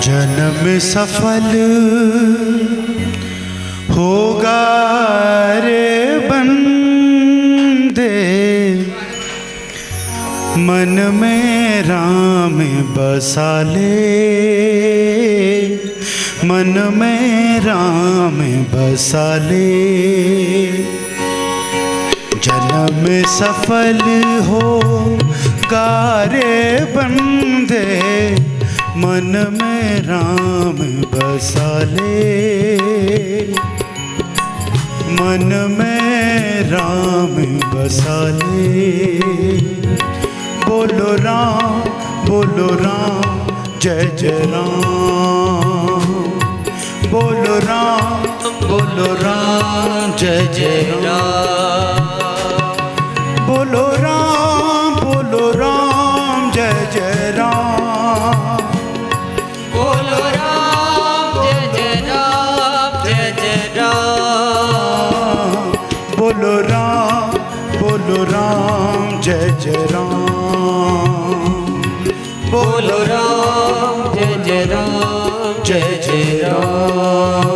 जन्म सफल होगा रे बंदे, मन में राम बसा ले, मन में राम बसा ले। जन्म सफल होगा रे बंदे, मन में राम बसा ले, मन में राम बसा ले। बोलो राम जय जय राम, बोलो राम जय जय राम, बोलो राम जय जय राम, बोलो राम जय जय राम जय जय राम, बोलो राम जय जय राम, बोलो राम जय जय राम जय जय राम।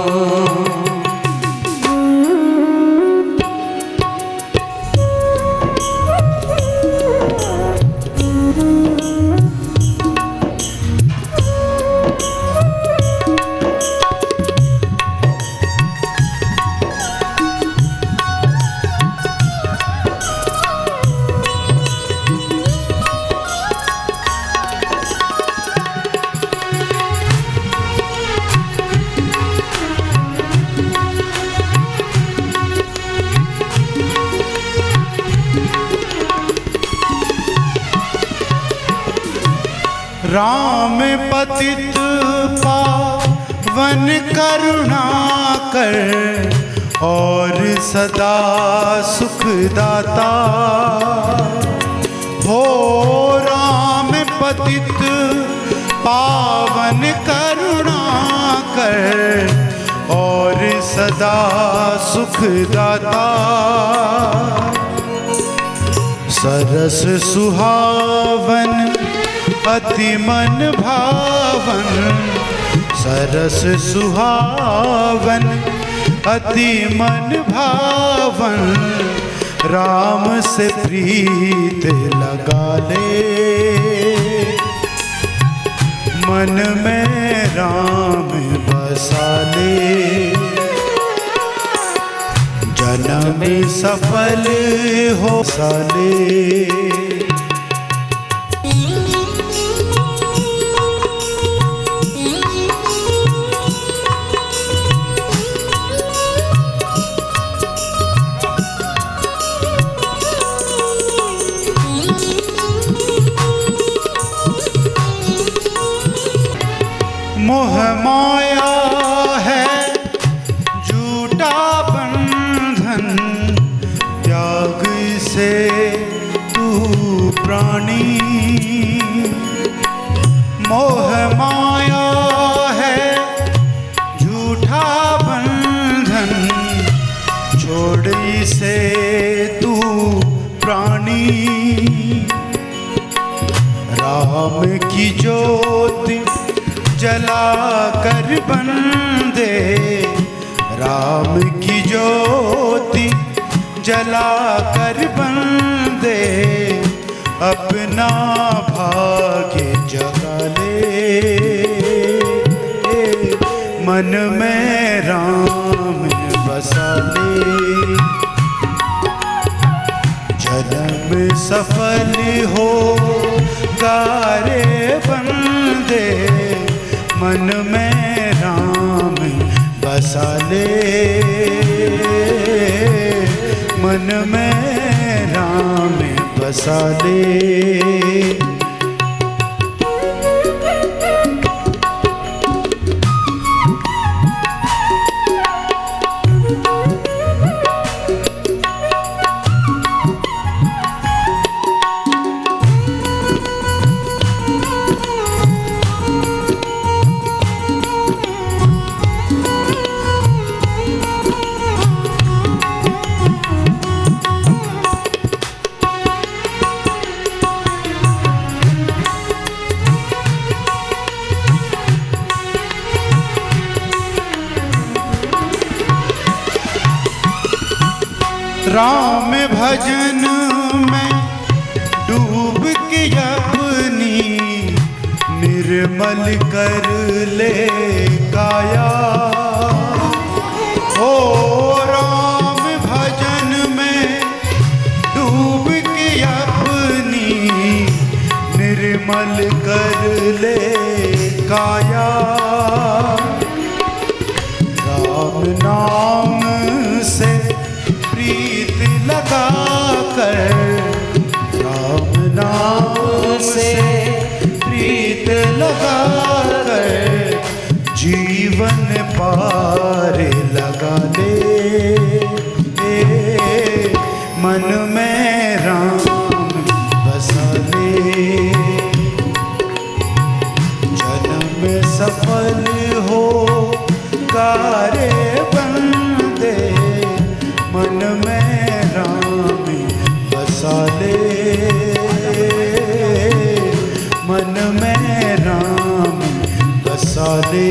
राम पतित पावन करुणा कर, और सदा सुखदाता हो। राम पतित पावन करुणा कर, और सदा सुखदाता। सरस सुहावन अति मन भावन, सरस सुहावन अति मन भावन। राम से प्रीत लगा ले, मन में राम बसा ले। जन्म सफल हो साले, मोह माया है झूठा बंधन, त्याग से तू प्राणी। मोह माया है झूठा बंधन, छोड़ इसे तू प्राणी। राम की ज्योति जला कर बंदे, राम की ज्योति जला कर बंदे। अपना भाग्य जगा ले, मन में राम बसा ले। जन्म सफल हो गारे बंदे, मन में राम बसा ले, मन में राम बसा ले। राम भजन में डूब के अपनी निर्मल कर ले काया। ओ राम भजन में डूब के अपनी निर्मल कर ले काया। राम नाम से प्रीत लगा कर, राम नाम से प्रीत लगा कर जीवन पार लगा ले। मन में राम बसा ले, जन्म सफल हो गारे बंदे। मन में राम बसा ले, मन में राम बसा ले।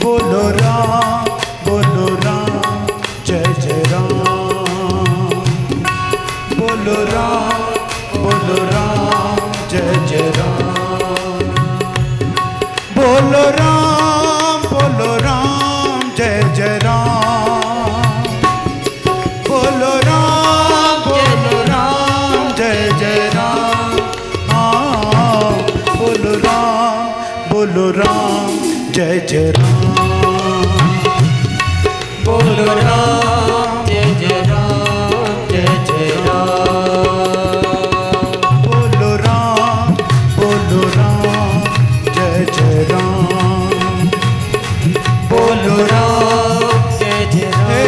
बोलो राम जय जय राम। बोलो राम जय जय राम। बोलो राम जय जय राम। बोलो राम जय जय राम। हाँ बोलो राम जय जय राम। बोलो राम जय जय राम जय जय राम। बोलो राम जय जय राम। बोलो राम जय जय हे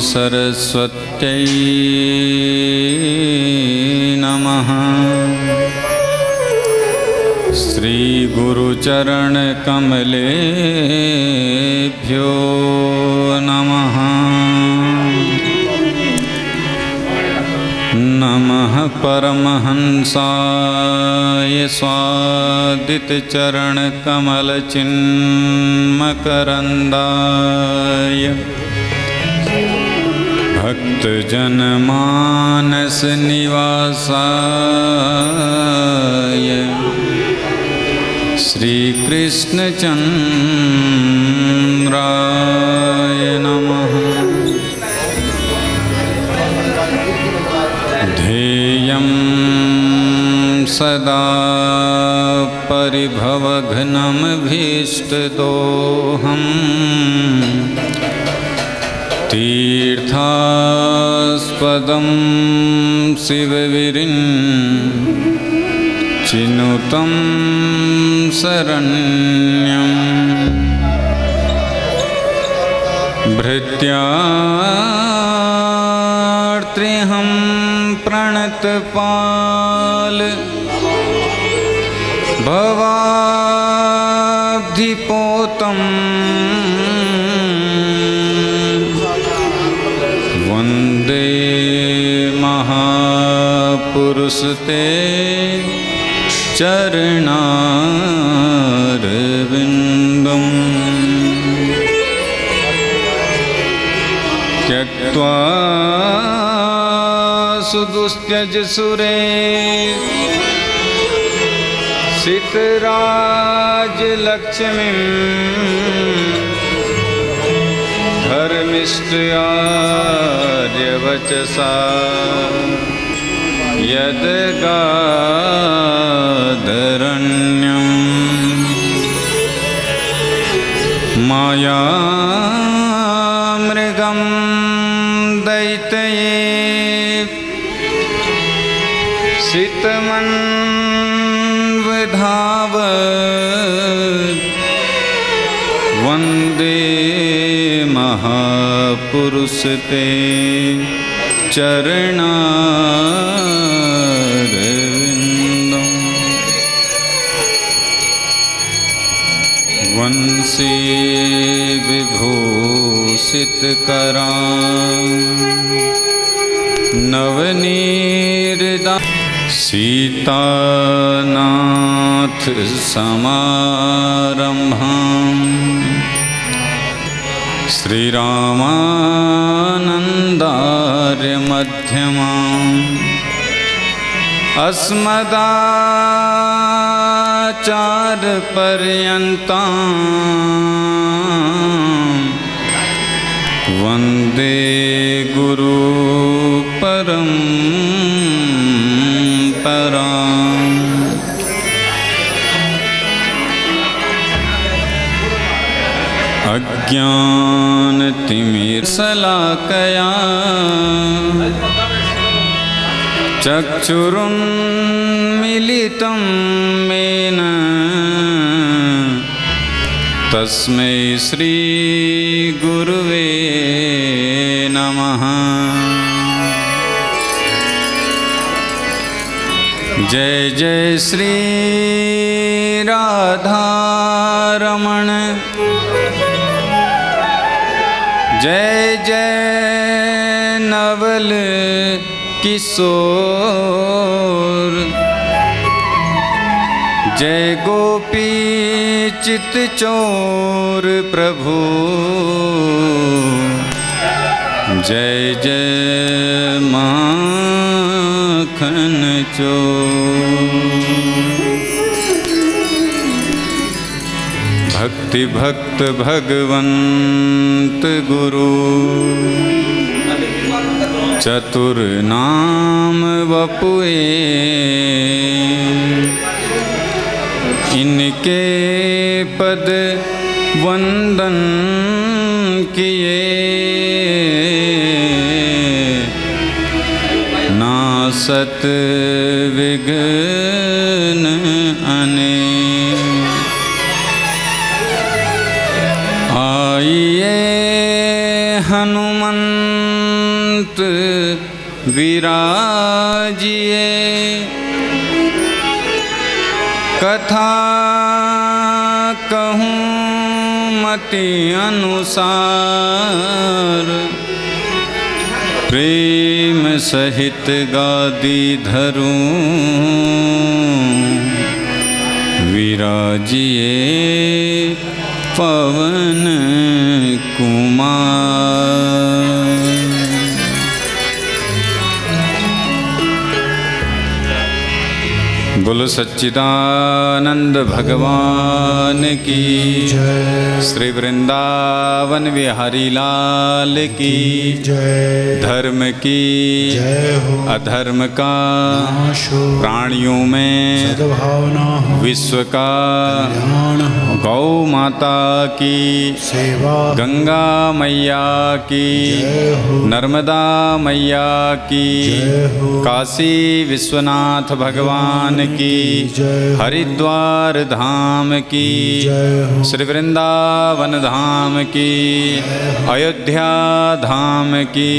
सरस्वत्यै नमः। श्रीगुरुचरणकमलेभ्यो नमः। नमः परमहंसाय स्वादितचरणकमलचिन्मकरन्दाय भक्तजनमानस निवासाय श्रीकृष्णचन्द्राय नमः। ध्येयं सदा परिभवघ्नमभीष्टदोहम् तीर्थास्पदं शिवविरिञ्चिनुतं शरण्यं भृत्यार्त्रिहं प्रणतपाल भवाब्धिपोतम् वन्दे महापुरुषते चरणारविन्दम्। त्यक्त्वा सुदुस्त्यज सुरे सितराजलक्ष्मीं धर्मिष्ठयार्यवचसा यद्गादरण्यं मायामृगं दैत्ये सितमन्वधावत् वन्दे महापुरुषते चरणारविन्दम्। वंशी विभूषितकरां नवनीरदा सीतानाथ समारम्भाम् श्रीरामानन्दार्य मध्यमाम् अस्मदाचार्यपर्यन्ताम् वन्दे गुरु परम्पराम्। अज्ञानतिमिरशलाकया चक्षुरुन्मीलितं येन तस्मै श्रीगुरुवे नमः। जय जय श्री राधारमण, जय जय नवल किशोर, जय गोपी चित चोर प्रभु, जय जय माखन चोर। भक्ति भक्त भगवंत गुरु, चतुर नाम वपुए इनके पद वंदन किए, नासत विघ्न अनेक। आइए हनुमंत विराजिए, कथा कहूँ मति अनुसार, प्रेम सहित गादी धरूं विराजिए पवन कुमार। बोलो सच्चिदानंद भगवान की जय। श्री वृंदावन बिहारी लाल की जय। धर्म की जय हो। अधर्म का नाश हो। प्राणियों में सद्भावना हो। विश्व का कल्याण हो। गौ माता की सेवा। गंगा मैया की जय हो। नर्मदा मैया की जय हो। काशी विश्वनाथ भगवान की जय हो। हरिद्वार धाम की जय हो। श्री वृंदावन धाम की अयोध्या धाम की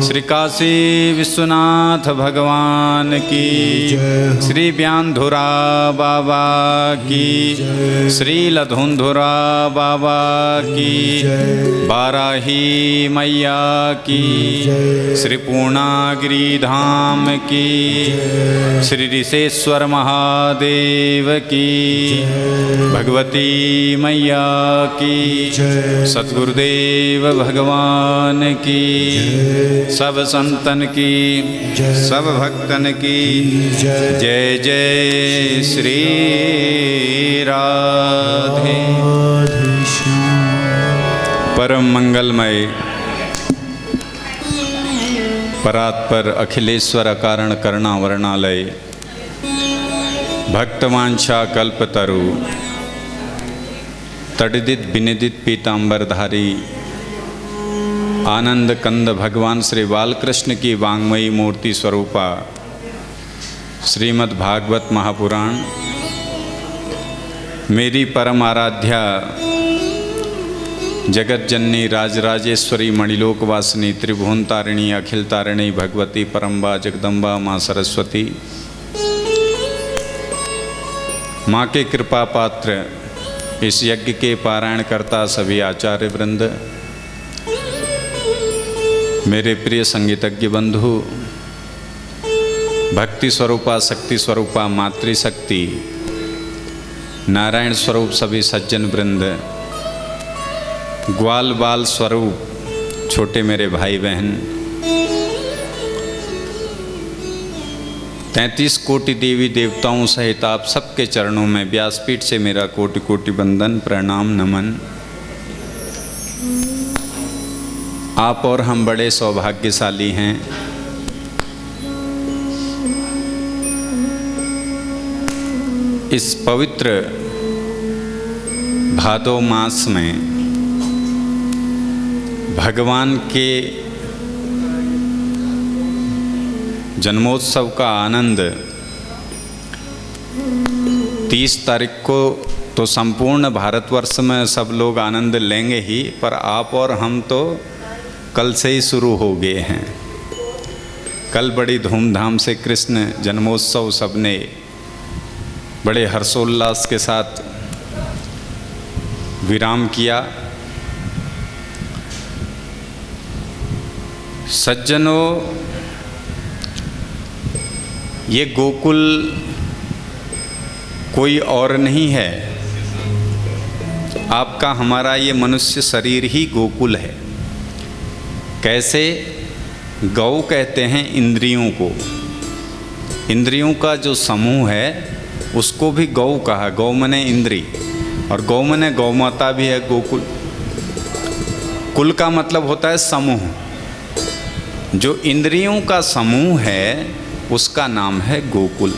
श्री काशी विश्वनाथ भगवान की जय हो। श्री व्याधुरा बाबा की श्री लधुंधुरा बाबा की बाराही मैया की श्री पूर्णागिरि धाम की श्री ऋषेश्वर महादेव की भगवती मैया की सद्गुरुदेव भगवान की सब संतन की सब भक्तन की जय जय श्री राधे। परम मंगलमय परात्पर अखिलेश्वर अकारण करुणा वर्णालय भक्तवांछा कल्पतरु तड़िदित विनिदित पीतांबरधारी आनंद कंद भगवान श्री बालकृष्ण की वांग्मयी मूर्ति स्वरूपा श्रीमद् भागवत महापुराण मेरी परम आराध्या जगत जननी राजराजेश्वरी मणिलोकवासिनी त्रिभुवन तारिणी अखिल तारिणी भगवती परम्बा जगदम्बा माँ सरस्वती माँ के कृपा पात्र इस यज्ञ के पारायण करता सभी आचार्य वृंद, मेरे प्रिय संगीतज्ञ बंधु, भक्ति स्वरूपा शक्ति स्वरूपा मातृशक्ति नारायण स्वरूप सभी सज्जन वृंद, ग्वाल बाल स्वरूप छोटे मेरे भाई बहन, 33 कोटि देवी देवताओं सहित आप सबके चरणों में व्यासपीठ से मेरा कोटि कोटि वंदन प्रणाम नमन। आप और हम बड़े सौभाग्यशाली हैं। इस पवित्र भादो मास में भगवान के जन्मोत्सव का आनंद 30 तारीख को तो संपूर्ण भारतवर्ष में सब लोग आनंद लेंगे ही, पर आप और हम तो कल से ही शुरू हो गए हैं। कल बड़ी धूमधाम से कृष्ण जन्मोत्सव सबने बड़े हर्षोल्लास के साथ विराम किया। सज्जनों, ये गोकुल कोई और नहीं है, आपका हमारा ये मनुष्य शरीर ही गोकुल है। कैसे? गौ कहते हैं इंद्रियों को, इंद्रियों का जो समूह है उसको भी गौ कहा। गौ मने इंद्री और गौ मने गौ माता भी है। गोकुल कुल का मतलब होता है समूह। जो इंद्रियों का समूह है उसका नाम है गोकुल।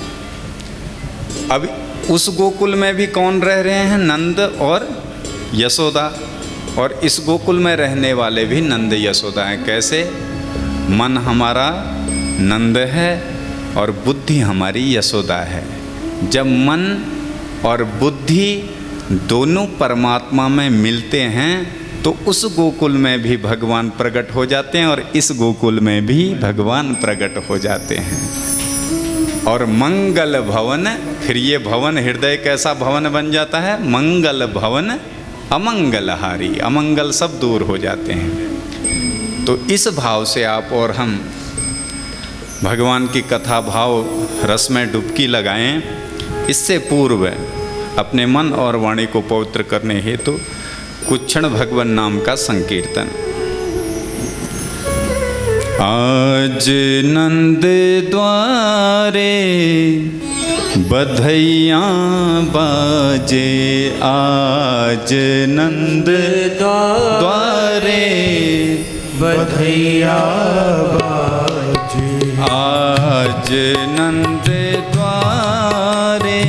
अब उस गोकुल में भी कौन रह रहे हैं? नंद और यशोदा। और इस गोकुल में रहने वाले भी नंद यशोदा हैं। कैसे? मन हमारा नंद है और बुद्धि हमारी यशोदा है। जब मन और बुद्धि दोनों परमात्मा में मिलते हैं तो उस गोकुल में भी भगवान प्रकट हो जाते हैं और इस गोकुल में भी भगवान प्रकट हो जाते हैं। और मंगल भवन, फिर ये भवन हृदय कैसा भवन बन जाता है? मंगल भवन अमंगलहारी, अमंगल सब दूर हो जाते हैं। तो इस भाव से आप और हम भगवान की कथा भाव रस में डुबकी लगाएं। इससे पूर्व अपने मन और वाणी को पवित्र करने हेतु कुछ क्षण भगवान नाम का संकीर्तन। आज नंद द्वारे बधैया बाजे आज नंद द्वारे, बधैया बाजे आज नंद द्वारे,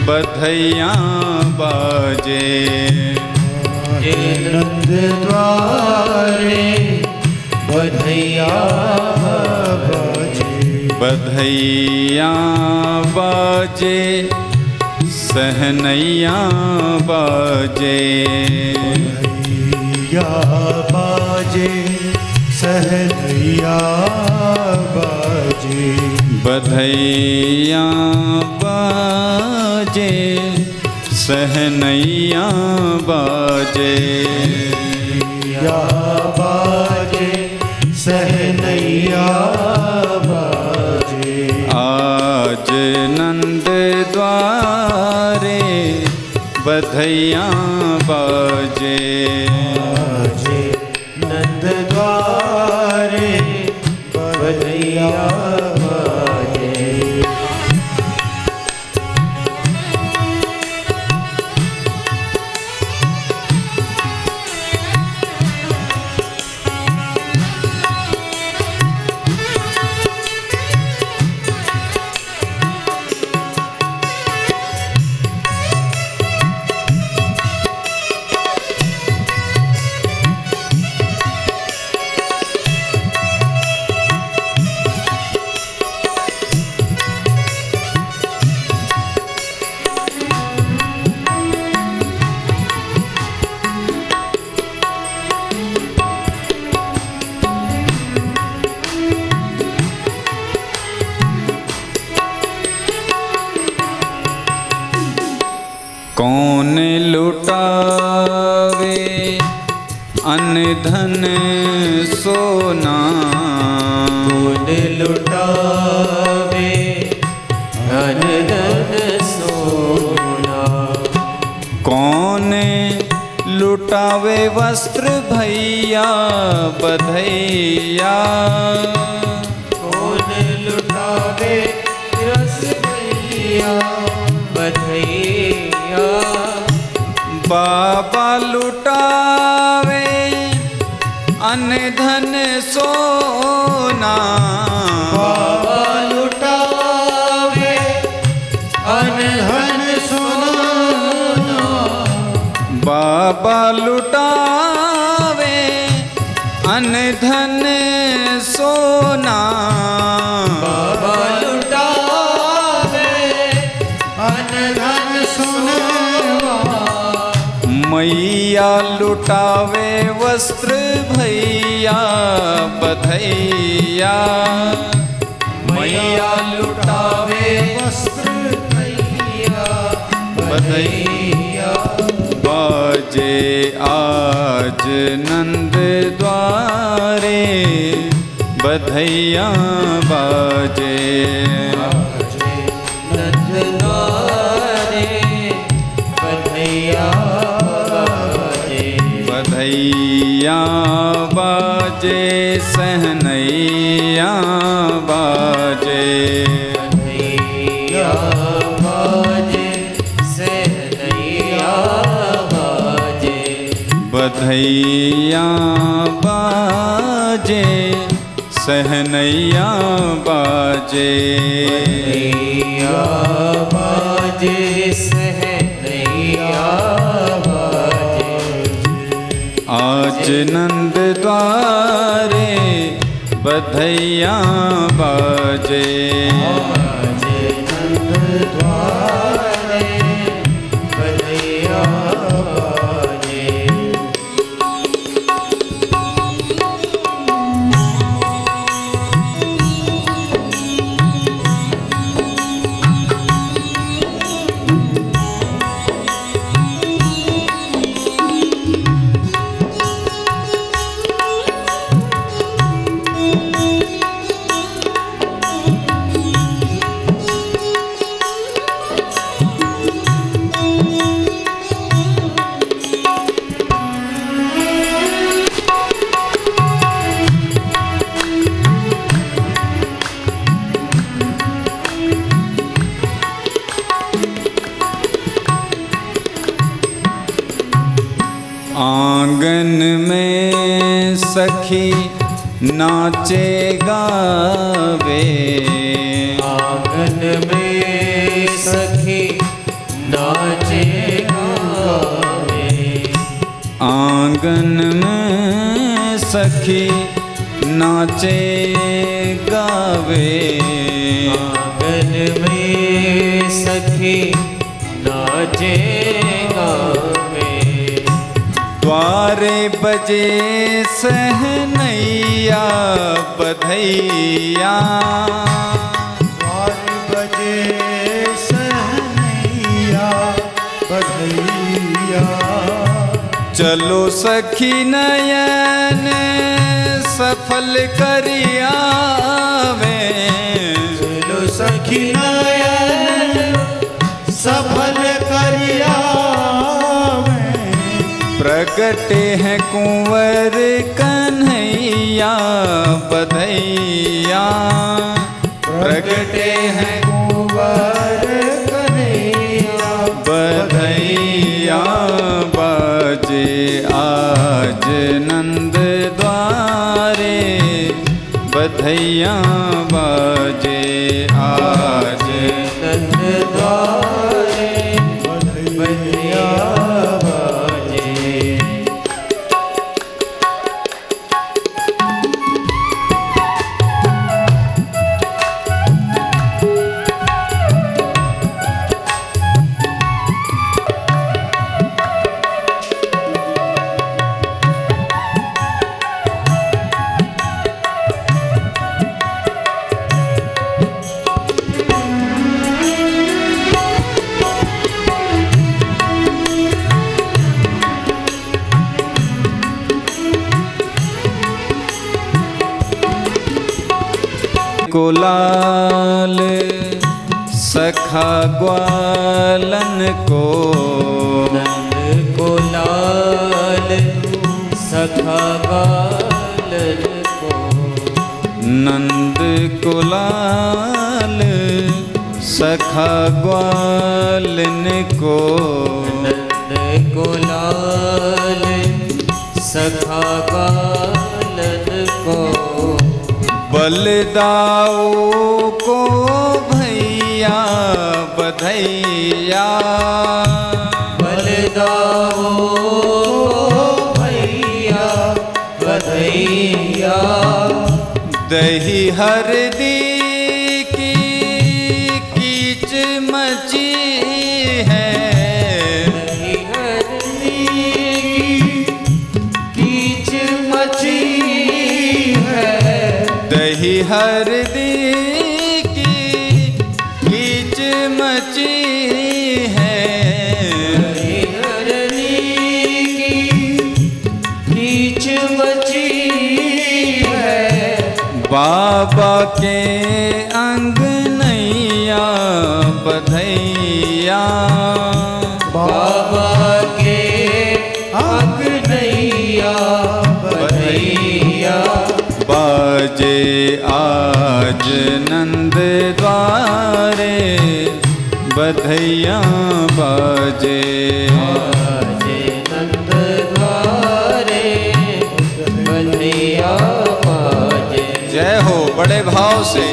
बधैया बाजे नंद द्वारे, बधैया बाजे बधैया बाजे सहनैया बाजे, बधैया बाजे सहनैया बाजे, बधैया बाजे सहनैया बाजे, या बाजे सहनैया बाजे, आज नंद द्वारे बधैया बाजे, बाजे नंद द्वारे, बधैया बाजे। कौन लुटावे अन्न धन सोना, कौन लुटावे धन धन सोना, कौन लुटावे वस्त्र भैया बधैया, कौन लुटावे रस भैया बधैया, बाबा लुटावे अन्न धन सोना, बाबा लुटावे अनहन सोना, बाबा लुटावे अन्न धन सोना, बाबा लुटावे अनहन सोना, मैया लुटावे वस्त्र भैया बधैया, मैया लुटावे वस्त्र भैया बधैया, बाजे आज नंद द्वारे बधैया बाजे, नंद द्वारे बधैया बाजे, बधैया बाजे सहनैया बाजे, बधैया बाजे सहनैया बाजे, बधैया बाजे सहनैया बाजे, बधैया बाजे सहनैया बाजे, आज नंद द्वारे बधैया बाजे, बाजे नंद द्वारे बधैया बाजे, आंगन में सखी नाचे गावे, आंगन में सखी नाचे गावे, आंगन में सखी नाचे गावे, आंगन में सखी नाचे गावे, द्वारे बजे सहनैया बधैया, द्वार बजे सहनैया बधैया, चलो सखी नयन सफल करियावे, चलो सखी नयन सफल करिया में, प्रगटे हैं कुंवर कन्हैया बधैया, प्रगटे हैं कुंवर कन्हैया बधैया, बाजे आज नंद द्वारे बधैया, बाजे आज नंद द्वारे बधैया बाजे। को लाल सखा ग्वालन को, नंद को लाल सखा गालन को, नंद को लाल सखा ग्वालन को, नंद को लाल सखा गालन को, बलदाऊ को भैया बधैया, बलदाऊ भैया बधैया, दही हरदी की कीच मची है, दही हरदी की कीच मची है, दही हरदी की कीच मची है, दही हरदी की कीच मची है, बाबा के अंगनैया बधैया, बाबा के अंगनैया बधैया, बाजे आज नंद द्वारे बधैया, बाजे बाजे नंद द्वारे बधैया बाजे। जय हो बड़े भाव से।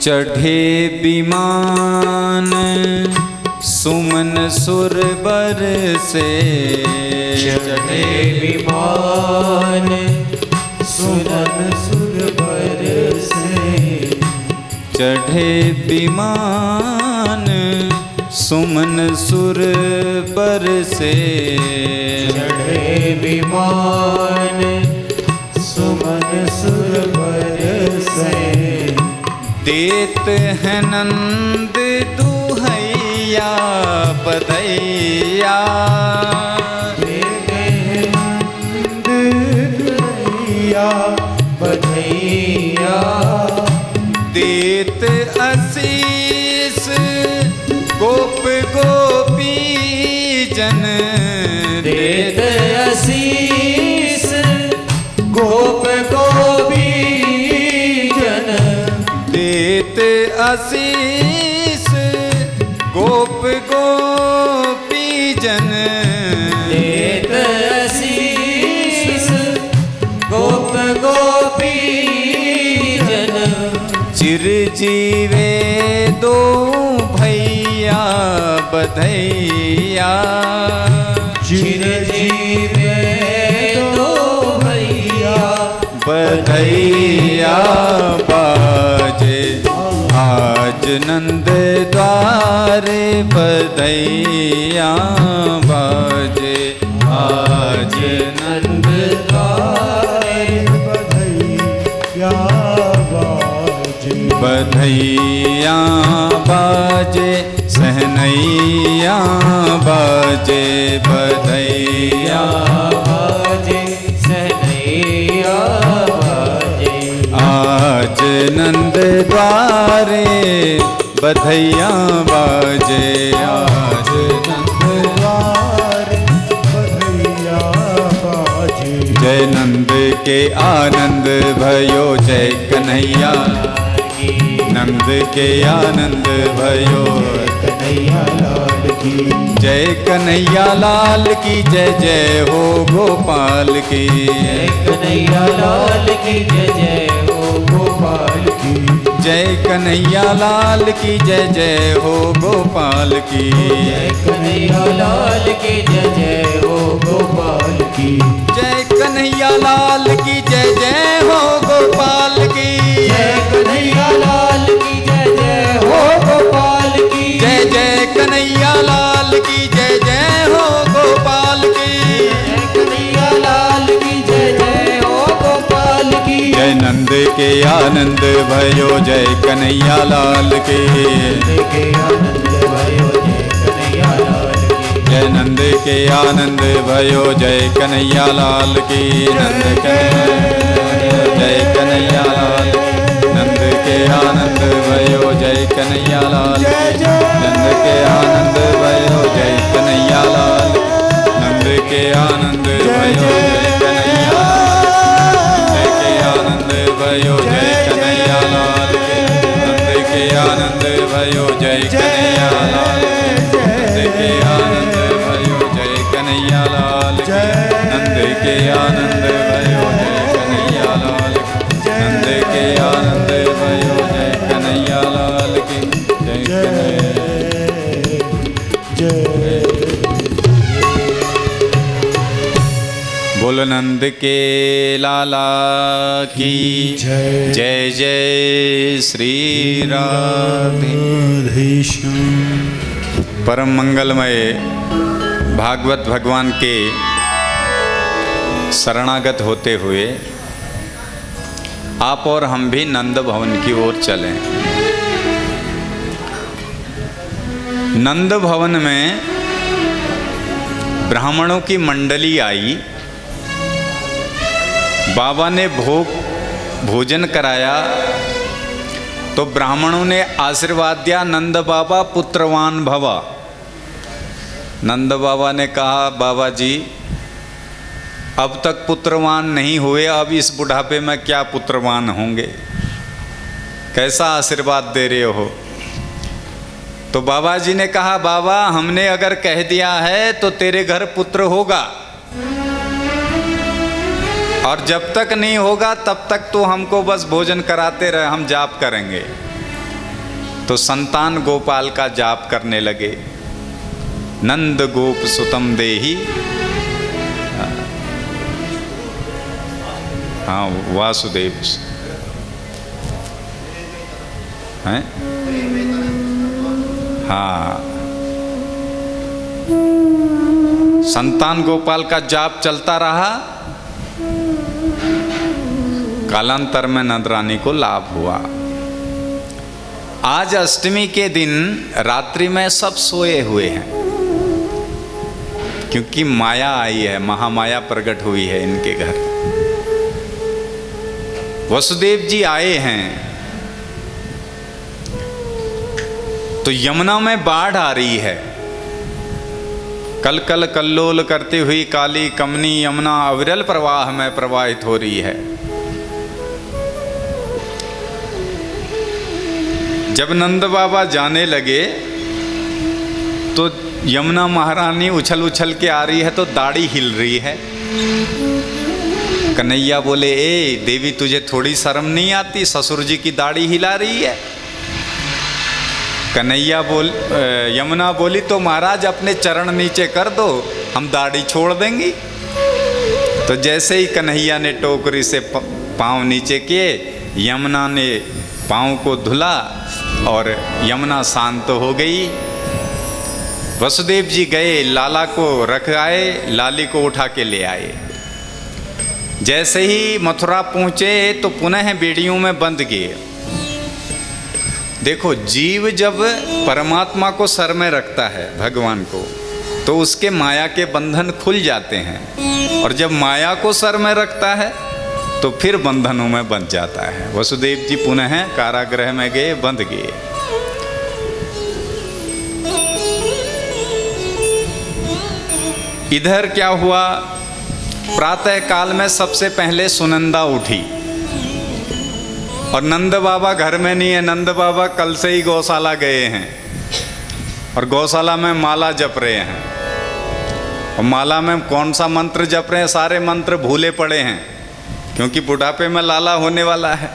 चढ़े विमान सुमन सुर बर से, चढ़े विमान सुमन सुर बर से, चढ़े विमान सुमन सुर बर से, चढ़े विमान सुमन सुर बर से, देत है नंद दुहैया बधैया बधैया बधैया देत आशीष गोप गोपी जन देत आशीष गोप गोपी जन देत आशीष गोप गोपी जन देत आशीष गोप गोपी जन चिरजीवे दो भैया बधैया चिरजीवे दो भैया बधैया बाजे आज नंद द्वारे बधैया बाजे आज नंद बधैया बाजे बधैया बाजे सहनैया बाजे बधैया बाजे सहनैया बाजे आज नंद द्वारे बधैया बाजे आज नंद द्वारे बधैया बाजे जय नंद के आनंद भयो जय कन्हैया नंद के आनंद भयो कन्हैया लाल की जय कन्हैया लाल की जय जय हो गोपाल की जय कन्हैया लाल की जय जय हो गोपाल की जय कन्हैया लाल की जय जय हो गोपाल की जय कन्हैया लाल की जय जय हो गोपाल की जय कन्हैया लाल की जय जय हो गोपाल की जय कन्हैया लाल की जय जय हो गोपाल की जय जय कन्हैया लाल की जय जय हो गोपाल की जय कन्हैया लाल की जय जय हो गोपाल की जय नंद के आनंद भयो जय कन्हैया लाल के के आनंद भयो जय कन्हैया लाल की जय नंद के आनंद भयो जय कन्हैया लाल की नंद के जय कन्हैया लाल नंद के आनंद भयो जय कन्हैया लाल नंद के आनंद भयो जय कन्हैया लाल नंद के आनंद भयो जय कन्हैया नंद के आनंद भयो जय कन्हैया लाल नंद के आनंद भयो जय कन्हैया लाल नंद के आनंद भयो जय कन्हैया लाल नंद के आनंद भयो जय कन्हैया लाल नंद के आनंद भयो जय कन्हैया लाल की जय कन्हैया बोल नंद के लाला की जय जय श्री राधे परम मंगलमय भागवत भगवान के शरणागत होते हुए आप और हम भी नंद भवन की ओर चलें। नंद भवन में ब्राह्मणों की मंडली आई, बाबा ने भोजन कराया तो ब्राह्मणों ने आशीर्वाद दिया, नंद बाबा पुत्रवान भवा। नंद बाबा ने कहा, बाबा जी अब तक पुत्रवान नहीं हुए, अब इस बुढ़ापे में क्या पुत्रवान होंगे, कैसा आशीर्वाद दे रहे हो। तो बाबा जी ने कहा, बाबा हमने अगर कह दिया है तो तेरे घर पुत्र होगा, और जब तक नहीं होगा तब तक तो हमको बस भोजन कराते रहे, हम जाप करेंगे। तो संतान गोपाल का जाप करने लगे, नंद गोप सुतम देहि। हाँ वासुदेव हैं, हाँ संतान गोपाल का जाप चलता रहा। कालांतर में नंद रानी को लाभ हुआ। आज अष्टमी के दिन रात्रि में सब सोए हुए हैं, क्योंकि माया आई है, महामाया प्रकट हुई है इनके घर। वसुदेव जी आए हैं तो यमुना में बाढ़ आ रही है। कल कल कल्लोल करती हुई काली कमनी यमुना अविरल प्रवाह में प्रवाहित हो रही है। जब नंद बाबा जाने लगे तो यमुना महारानी उछल उछल के आ रही है तो दाढ़ी हिल रही है। कन्हैया बोले, ए देवी तुझे थोड़ी शर्म नहीं आती, ससुर जी की दाढ़ी हिला रही है। कन्हैया यमुना बोली, तो महाराज अपने चरण नीचे कर दो, हम दाढ़ी छोड़ देंगी। तो जैसे ही कन्हैया ने टोकरी से पाँव नीचे किए, यमुना ने पाँव को धुला और यमुना शांत हो गई। वसुदेव जी गए, लाला को रख आए, लाली को उठा के ले आए। जैसे ही मथुरा पहुँचे तो पुनः बेड़ियों में बंद गए। देखो, जीव जब परमात्मा को सर में रखता है, भगवान को, तो उसके माया के बंधन खुल जाते हैं, और जब माया को सर में रखता है तो फिर बंधनों में बंध जाता है। वसुदेव जी पुनः कारागृह में गए, बंध गए। इधर क्या हुआ, प्रातः काल में सबसे पहले सुनंदा उठी और नंद बाबा घर में नहीं है। नंद बाबा कल से ही गौशाला गए हैं और गौशाला में माला जप रहे हैं। और माला में कौन सा मंत्र जप रहे हैं, सारे मंत्र भूले पड़े हैं, क्योंकि बुढ़ापे में लाला होने वाला है।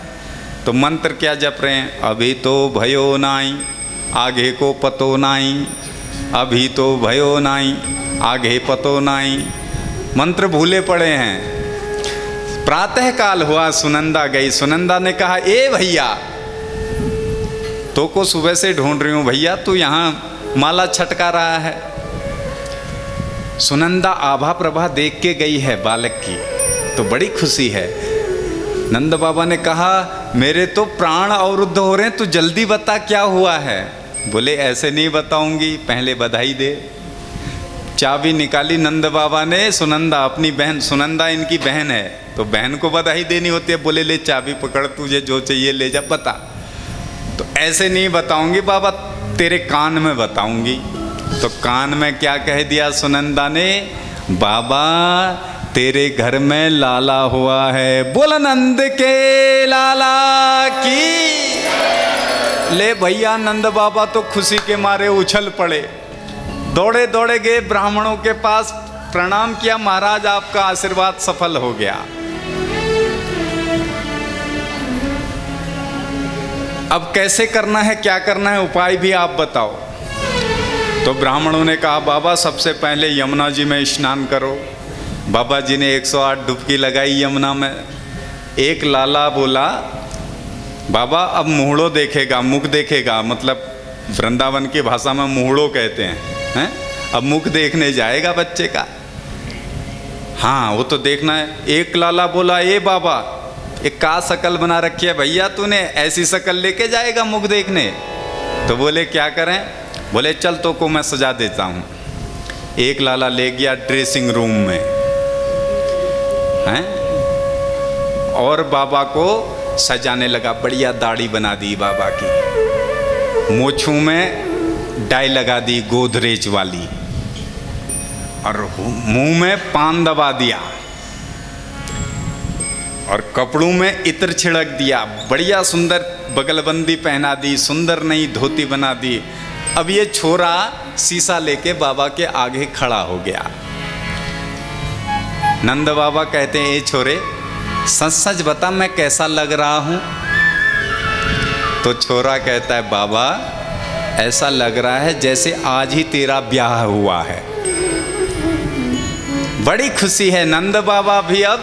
तो मंत्र क्या जप रहे हैं, अभी तो भयो नाई आगे को पतो नाई, अभी तो भयो नाई आगे पतो नाई, मंत्र भूले पड़े हैं। प्रातः काल हुआ, सुनंदा गई। सुनंदा ने कहा, ए भैया, तो को सुबह से ढूंढ रही हूं भैया, तू यहाँ माला छटका रहा है। सुनंदा आभा प्रभा देख के गई है बालक की, तो बड़ी खुशी है। नंद बाबा ने कहा, मेरे तो प्राण अवरुद्ध हो रहे हैं, तू जल्दी बता क्या हुआ है। बोले, ऐसे नहीं बताऊंगी, पहले बधाई दे। चाबी निकाली नंद बाबा ने, सुनंदा अपनी बहन, सुनंदा इनकी बहन है, तो बहन को बधाई देनी होती है। बोले, ले चाबी पकड़, तुझे जो चाहिए ले जा, बता। तो ऐसे नहीं बताऊंगी बाबा, तेरे कान में बताऊंगी। तो कान में क्या कह दिया सुनंदा ने, बाबा तेरे घर में लाला हुआ है, बोल नंद के लाला की। ले भैया, नंद बाबा तो खुशी के मारे उछल पड़े, दौड़े दौड़े गए ब्राह्मणों के पास, प्रणाम किया, महाराज आपका आशीर्वाद सफल हो गया। अब कैसे करना है, क्या करना है, उपाय भी आप बताओ। तो ब्राह्मणों ने कहा, बाबा सबसे पहले यमुना जी में स्नान करो। बाबा जी ने 108 डुबकी लगाई यमुना में। एक लाला बोला, बाबा अब मुहड़ो देखेगा, मुख देखेगा, मतलब वृंदावन की भाषा में मुहड़ो कहते हैं, अब मुख देखने जाएगा बच्चे का। हाँ, वो तो देखना है। एक लाला बोला, ए बाबा, एक का शकल बना रखी है भैया तूने, ऐसी शकल लेके जाएगा मुख देखने। तो बोले, क्या करें। बोले, चल तो को मैं सजा देता हूँ। एक लाला ले गया ड्रेसिंग रूम में, हैं, और बाबा को सजाने लगा। बढ़िया दाढ़ी बना दी बाबा की, मोछों में डाई लगा दी गोदरेज वाली, और मुंह में पान दबा दिया, और कपड़ों में इत्र छिड़क दिया। बढ़िया सुंदर बगलबंदी पहना दी, सुंदर नई धोती बना दी। अब ये छोरा शीशा लेके बाबा के आगे खड़ा हो गया। नंद बाबा कहते हैं, ए छोरे, सच सच बता मैं कैसा लग रहा हूं। तो छोरा कहता है, बाबा ऐसा लग रहा है जैसे आज ही तेरा ब्याह हुआ है। बड़ी खुशी है। नंद बाबा भी अब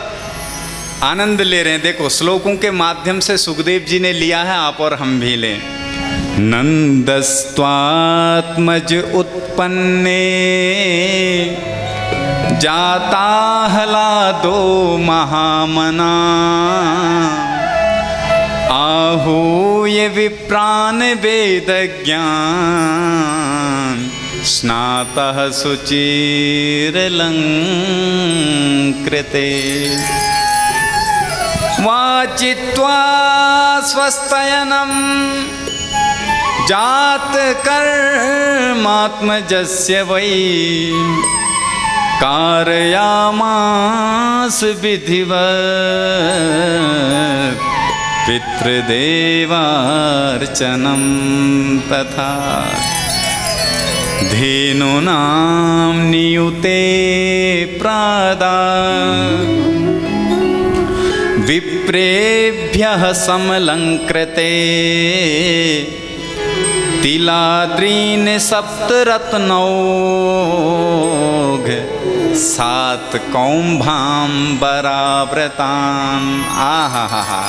आनंद ले रहे हैं। देखो, श्लोकों के माध्यम से सुखदेव जी ने लिया है, आप और हम भी लें। नंदस्त्वात्मज उत्पन्ने जाता हलादो महामना, आहूय विप्रान् वेदज्ञान् स्नातः शुचिर्लङ्कृते वाचित्वा स्वस्तयनं जातकर्मात्मजस्य वै कारयामास विधिवत् पितृदेवार्चनं तथा धेनूनां नियुते प्रादाः विप्रेभ्यः समलङ्कृते तिलाद्रीन् सप्तरत्नौघ सात कौम्भाम्बराव्रतान्। आहा,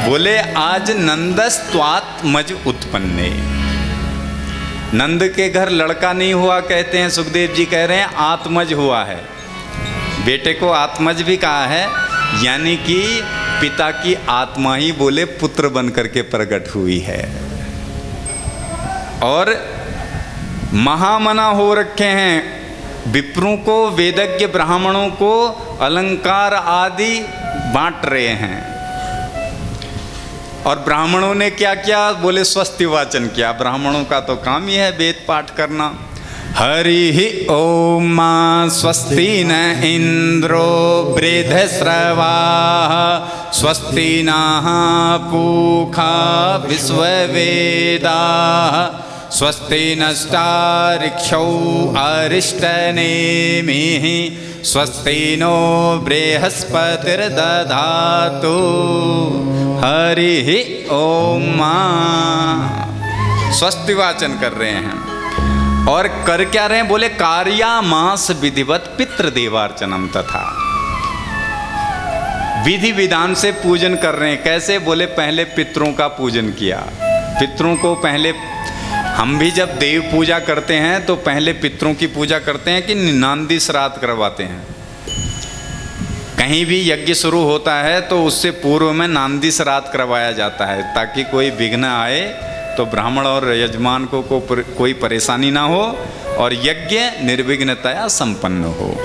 बोले आज नंदस्त्वात्मज उत्पन्ने। नंद के घर लड़का नहीं हुआ कहते हैं, सुखदेव जी कह रहे हैं आत्मज हुआ है। बेटे को आत्मज भी कहा है, यानी कि पिता की आत्मा ही बोले पुत्र बन करके प्रकट हुई है। और महामना हो रखे हैं विप्रों को, वेदज्ञ ब्राह्मणों को अलंकार आदि बांट रहे हैं। और ब्राह्मणों ने क्या किया, बोले स्वस्ति वाचन किया। ब्राह्मणों का तो काम ही है वेद पाठ करना। हरि ओम स्वस्ति न इंद्रो वृद्धश्रवाः स्वस्ति नः पूषा विश्ववेदाः स्वस्ति नस्तार्क्ष्यो अरिष्टनेमिः स्वस्ति नो बृहस्पतिर्दधातु। हरि ओम। स्वस्ति वाचन कर रहे हैं। और कर क्या रहे हैं, बोले कार्यामास विधिवत पितृदेवार्चनम तथा। विधि विधान से पूजन कर रहे हैं। कैसे, बोले पहले पितरों का पूजन किया। पितरों को पहले, हम भी जब देव पूजा करते हैं तो पहले पितरों की पूजा करते हैं कि नांदी श्राद्ध करवाते हैं। कहीं भी यज्ञ शुरू होता है तो उससे पूर्व में नांदी श्राद्ध करवाया जाता है, ताकि कोई विघ्न आए तो ब्राह्मण और यजमान को कोई परेशानी ना हो और यज्ञ निर्विघ्नतया संपन्न हो।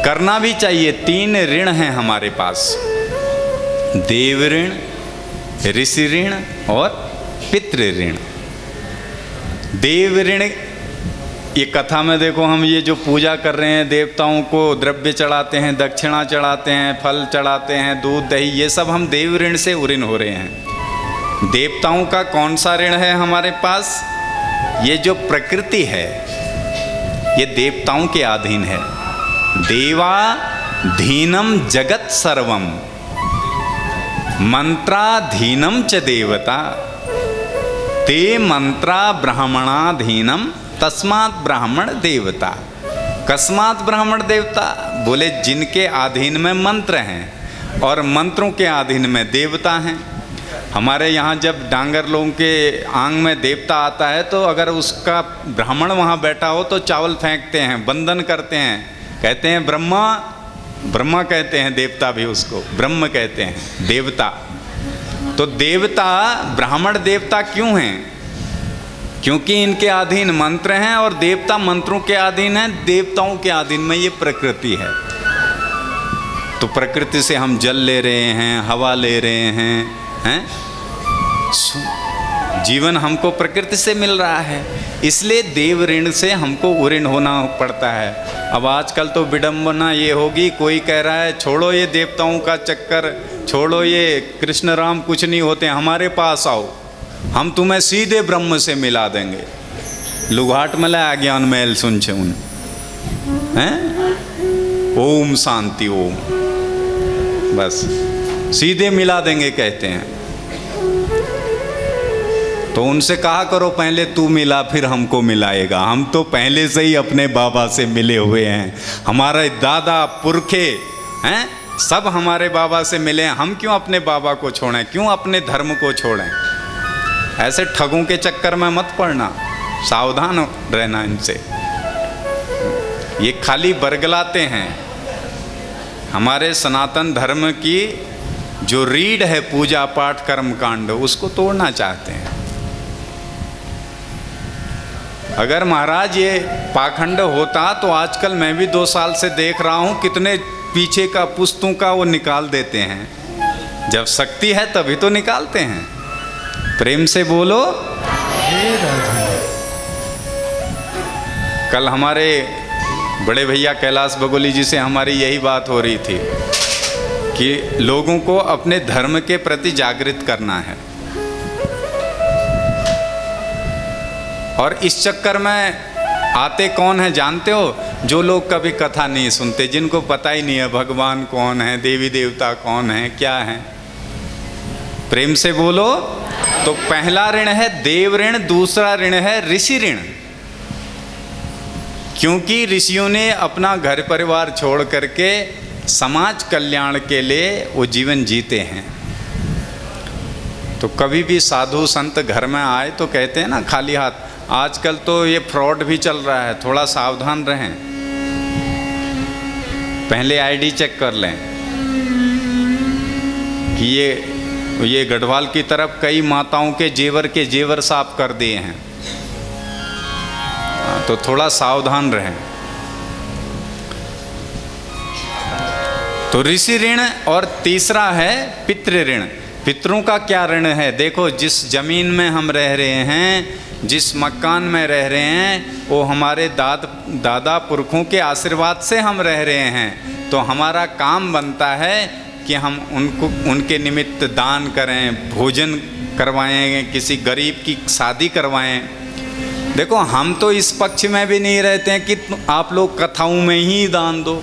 करना भी चाहिए। 3 ऋण हैं हमारे पास, देव ऋण, ऋषि ऋण और पितृ ऋण। देव ऋण, ये कथा में देखो, हम ये जो पूजा कर रहे हैं, देवताओं को द्रव्य चढ़ाते हैं, दक्षिणा चढ़ाते हैं, फल चढ़ाते हैं, दूध दही, ये सब हम देव ऋण से उऋण हो रहे हैं। देवताओं का कौन सा ऋण है हमारे पास? ये जो प्रकृति है ये देवताओं के अधीन है। देवाधीनम जगत सर्वम मंत्राधीनम च देवता ते मंत्रा ब्राह्मणाधीनम तस्मात् ब्राह्मण देवता। कस्मात् ब्राह्मण देवता, बोले जिनके अधीन में मंत्र हैं और मंत्रों के अधीन में देवता हैं। हमारे यहाँ जब डांगर लोगों के आंग में देवता आता है तो अगर उसका ब्राह्मण वहाँ बैठा हो तो चावल फेंकते हैं, वंदन करते हैं, कहते हैं ब्रह्मा। ब्रह्मा कहते हैं, देवता भी उसको ब्रह्म कहते हैं, देवता। तो देवता, ब्राह्मण देवता क्यों हैं? क्योंकि इनके अधीन मंत्र हैं और देवता मंत्रों के अधीन हैं। देवताओं के अधीन में ये प्रकृति है। तो प्रकृति से हम जल ले रहे हैं, हवा ले रहे हैं, जीवन हमको प्रकृति से मिल रहा है, इसलिए देव ऋण से हमको उऋण होना पड़ता है। अब आजकल तो विडंबना ये होगी, कोई कह रहा है छोड़ो ये देवताओं का चक्कर, छोड़ो ये कृष्ण राम कुछ नहीं होते, हमारे पास आओ, हम तुम्हें सीधे ब्रह्म से मिला देंगे। लुघाट मला ज्ञान मैल सुन छे उन हैं, ओम शांति ओम, बस सीधे मिला देंगे कहते हैं। तो उनसे कहा करो पहले तू मिला फिर हमको मिलाएगा, हम तो पहले से ही अपने बाबा से मिले हुए हैं, हमारे दादा पुरखे हैं सब हमारे बाबा से मिले हैं, हम क्यों अपने बाबा को छोड़ें, क्यों अपने धर्म को छोड़ें। ऐसे ठगों के चक्कर में मत पड़ना, सावधान रहना इनसे, ये खाली बरगलाते हैं। हमारे सनातन धर्म की जो रीढ़ है पूजा पाठ कर्म कांड, उसको तोड़ना चाहते हैं। अगर महाराज ये पाखंड होता तो आजकल मैं भी 2 साल से देख रहा हूँ कितने पीछे का पुस्तों का वो निकाल देते हैं। जब शक्ति है तभी तो निकालते हैं। प्रेम से बोलो। हे राधे। कल हमारे बड़े भैया कैलाश बगोली जी से हमारी यही बात हो रही थी कि लोगों को अपने धर्म के प्रति जागृत करना है। और इस चक्कर में आते कौन है जानते हो? जो लोग कभी कथा नहीं सुनते, जिनको पता ही नहीं है भगवान कौन है, देवी देवता कौन है, क्या है। प्रेम से बोलो। तो पहला ऋण है देव ऋण, दूसरा ऋण है ऋषि ऋण। क्योंकि ऋषियों ने अपना घर परिवार छोड़ करके समाज कल्याण के लिए वो जीवन जीते हैं। तो कभी भी साधु संत घर में आए तो कहते हैं ना खाली हाथ। आजकल तो ये फ्रॉड भी चल रहा है, थोड़ा सावधान रहें। पहले आईडी चेक कर लें कि ये गढ़वाल की तरफ कई माताओं के जेवर साफ कर दिए हैं, तो थोड़ा सावधान रहें। तो ऋषि ऋण और तीसरा है पितृ ऋण। पितरों का क्या ऋण है? देखो, जिस जमीन में हम रह रहे हैं, जिस मकान में रह रहे हैं, वो हमारे दादा पुरखों के आशीर्वाद से हम रह रहे हैं। तो हमारा काम बनता है कि हम उनके निमित्त दान करें, भोजन करवाएं, किसी गरीब की शादी करवाएं। देखो, हम तो इस पक्ष में भी नहीं रहते हैं कि आप लोग कथाओं में ही दान दो,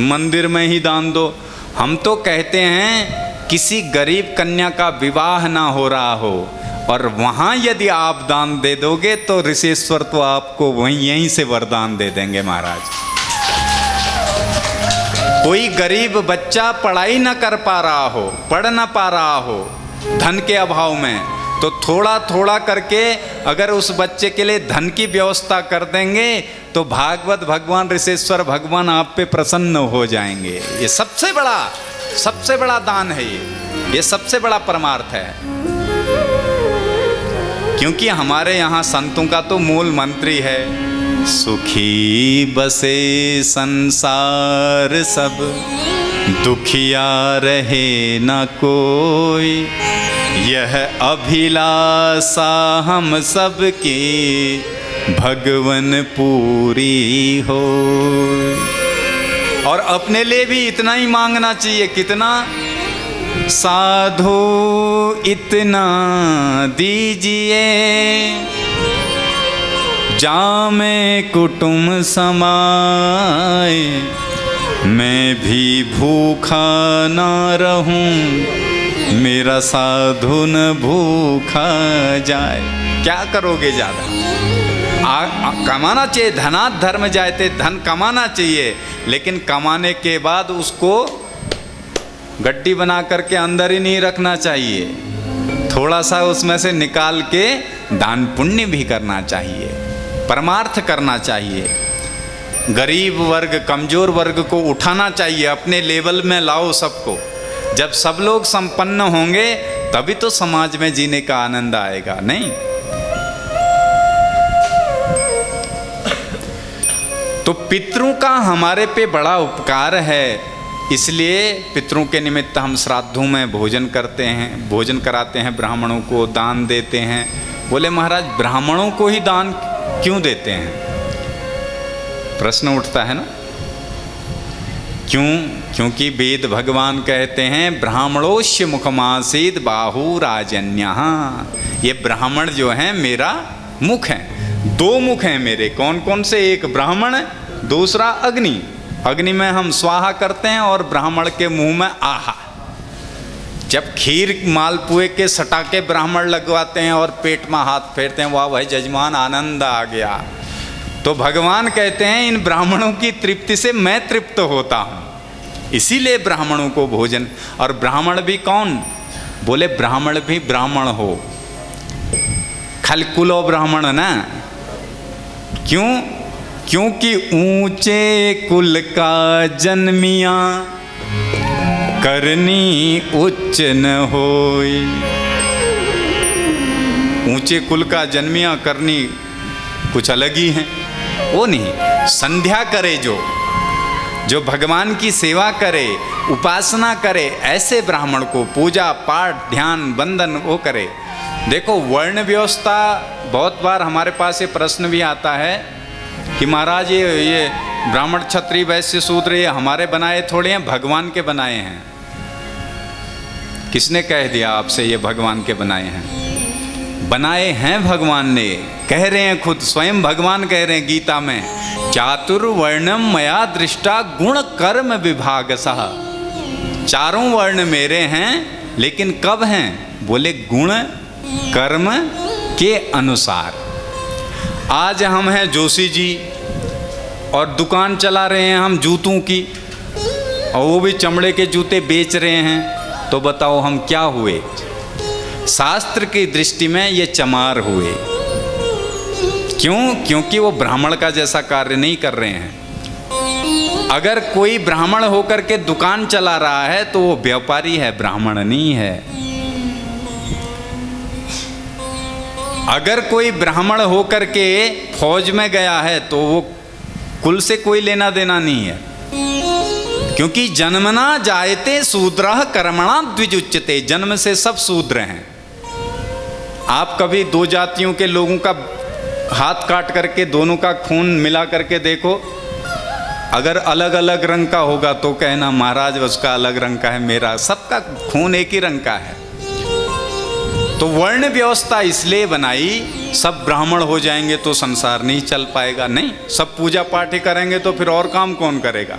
मंदिर में ही दान दो। हम तो कहते हैं किसी गरीब कन्या का विवाह ना हो रहा हो और वहाँ यदि आप दान दे दोगे तो ऋषेश्वर तो आपको यहीं से वरदान दे देंगे महाराज। कोई गरीब बच्चा पढ़ाई ना कर पा रहा हो, पढ़ ना पा रहा हो धन के अभाव में, तो थोड़ा थोड़ा करके अगर उस बच्चे के लिए धन की व्यवस्था कर देंगे तो भागवत भगवान ऋषेश्वर भगवान आप पे प्रसन्न हो जाएंगे। ये सबसे बड़ा दान है। ये सबसे बड़ा परमार्थ है। क्योंकि हमारे यहाँ संतों का तो मूल मंत्र ही है, सुखी बसे संसार सब, दुखिया रहे न कोई, यह अभिलाषा हम सब की भगवन पूरी हो। और अपने लिए भी इतना ही मांगना चाहिए। कितना? साधो इतना दीजिए, जामे कुटुंब समाए, मैं भी भूखा ना रहूं, मेरा साधु न भूखा जाए। क्या करोगे ज़्यादा? कमाना चाहिए, धनात् धर्म जायते, धन कमाना चाहिए, लेकिन कमाने के बाद उसको गड्डी बना करके अंदर ही नहीं रखना चाहिए। थोड़ा सा उसमें से निकाल के दान पुण्य भी करना चाहिए, परमार्थ करना चाहिए। गरीब वर्ग, कमजोर वर्ग को उठाना चाहिए, अपने लेवल में लाओ सबको। जब सब लोग संपन्न होंगे तभी तो समाज में जीने का आनंद आएगा। नहीं तो पितरों का हमारे पे बड़ा उपकार है, इसलिए पितरों के निमित्त हम श्राद्धों में भोजन करते हैं, भोजन कराते हैं, ब्राह्मणों को दान देते हैं। बोले महाराज ब्राह्मणों को ही दान क्यों देते हैं? प्रश्न उठता है ना, क्यों? क्योंकि वेद भगवान कहते हैं ब्राह्मणोस्य मुखमासीद बाहु राजन्यः। ये ब्राह्मण जो है मेरा मुख है। 2 मुख हैं मेरे। कौन कौन से? एक ब्राह्मण, दूसरा अग्नि। अग्नि में हम स्वाहा करते हैं और ब्राह्मण के मुंह में आहा। जब खीर मालपुए के सटाके ब्राह्मण लगवाते हैं और पेट में हाथ फेरते हैं, वाह भाई जजमान आनंद आ गया, तो भगवान कहते हैं इन ब्राह्मणों की तृप्ति से मैं तृप्त होता हूँ, इसीलिए ब्राह्मणों को भोजन। और ब्राह्मण भी कौन? बोले ब्राह्मण भी ब्राह्मण हो, खाली कुलो ब्राह्मण ना। क्यों? क्योंकि ऊंचे कुल का जन्मिया, करनी उच्च न होई। ऊंचे कुल का जन्मिया करनी कुछ अलग ही है, वो नहीं। संध्या करे जो भगवान की सेवा करे, उपासना करे, ऐसे ब्राह्मण को पूजा पाठ ध्यान बंदन वो करे। देखो वर्ण व्यवस्था, बहुत बार हमारे पास ये प्रश्न भी आता है कि महाराज ये ब्राह्मण क्षत्रिय वैश्य शूद्र ये हमारे बनाए थोड़े हैं, भगवान के बनाए हैं। किसने कह दिया आपसे ये भगवान के बनाए हैं? बनाए हैं भगवान ने, कह रहे हैं खुद, स्वयं भगवान कह रहे हैं गीता में, चातुर्वर्णम मया दृष्टा गुण कर्म विभाग सह। चारों वर्ण मेरे हैं, लेकिन कब हैं? बोले गुण कर्म के अनुसार। आज हम हैं जोशी जी और दुकान चला रहे हैं हम जूतों की, और वो भी चमड़े के जूते बेच रहे हैं, तो बताओ हम क्या हुए? शास्त्र की दृष्टि में ये चमार हुए। क्यों? क्योंकि वो ब्राह्मण का जैसा कार्य नहीं कर रहे हैं। अगर कोई ब्राह्मण होकर के दुकान चला रहा है तो वो व्यापारी है, ब्राह्मण नहीं है। अगर कोई ब्राह्मण होकर के फौज में गया है तो वो कुल से कोई लेना देना नहीं है, क्योंकि जन्मना जायते शूद्रः कर्मणा द्विजुच्यते। जन्म से सब शूद्र हैं। आप कभी दो जातियों के लोगों का हाथ काट करके दोनों का खून मिला करके देखो, अगर अलग अलग रंग का होगा तो कहना महाराज उसका अलग रंग का है, मेरा सबका खून एक ही रंग का है। तो वर्ण व्यवस्था इसलिए बनाई, सब ब्राह्मण हो जाएंगे तो संसार नहीं चल पाएगा। नहीं, सब पूजा पाठ ही करेंगे तो फिर और काम कौन करेगा?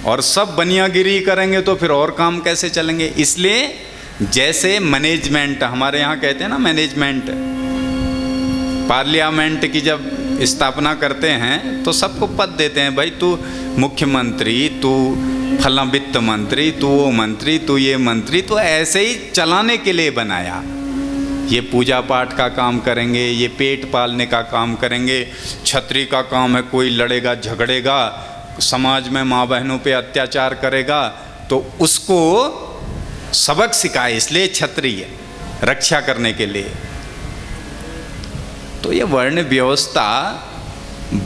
और सब बनियागिरी करेंगे तो फिर और काम कैसे चलेंगे? इसलिए जैसे मैनेजमेंट, हमारे यहाँ कहते हैं ना मैनेजमेंट, पार्लियामेंट की जब स्थापना करते हैं तो सबको पद देते हैं, भाई तू मुख्यमंत्री, तू फला वित्त मंत्री, तू वो मंत्री, तू ये मंत्री। तो ऐसे ही चलाने के लिए बनाया। ये पूजा पाठ का काम करेंगे, ये पेट पालने का काम करेंगे। क्षत्रिय का काम है कोई लड़ेगा झगड़ेगा, समाज में माँ बहनों पे अत्याचार करेगा, तो उसको सबक सिखाए, इसलिए क्षत्रिय रक्षा करने के लिए। तो ये वर्ण व्यवस्था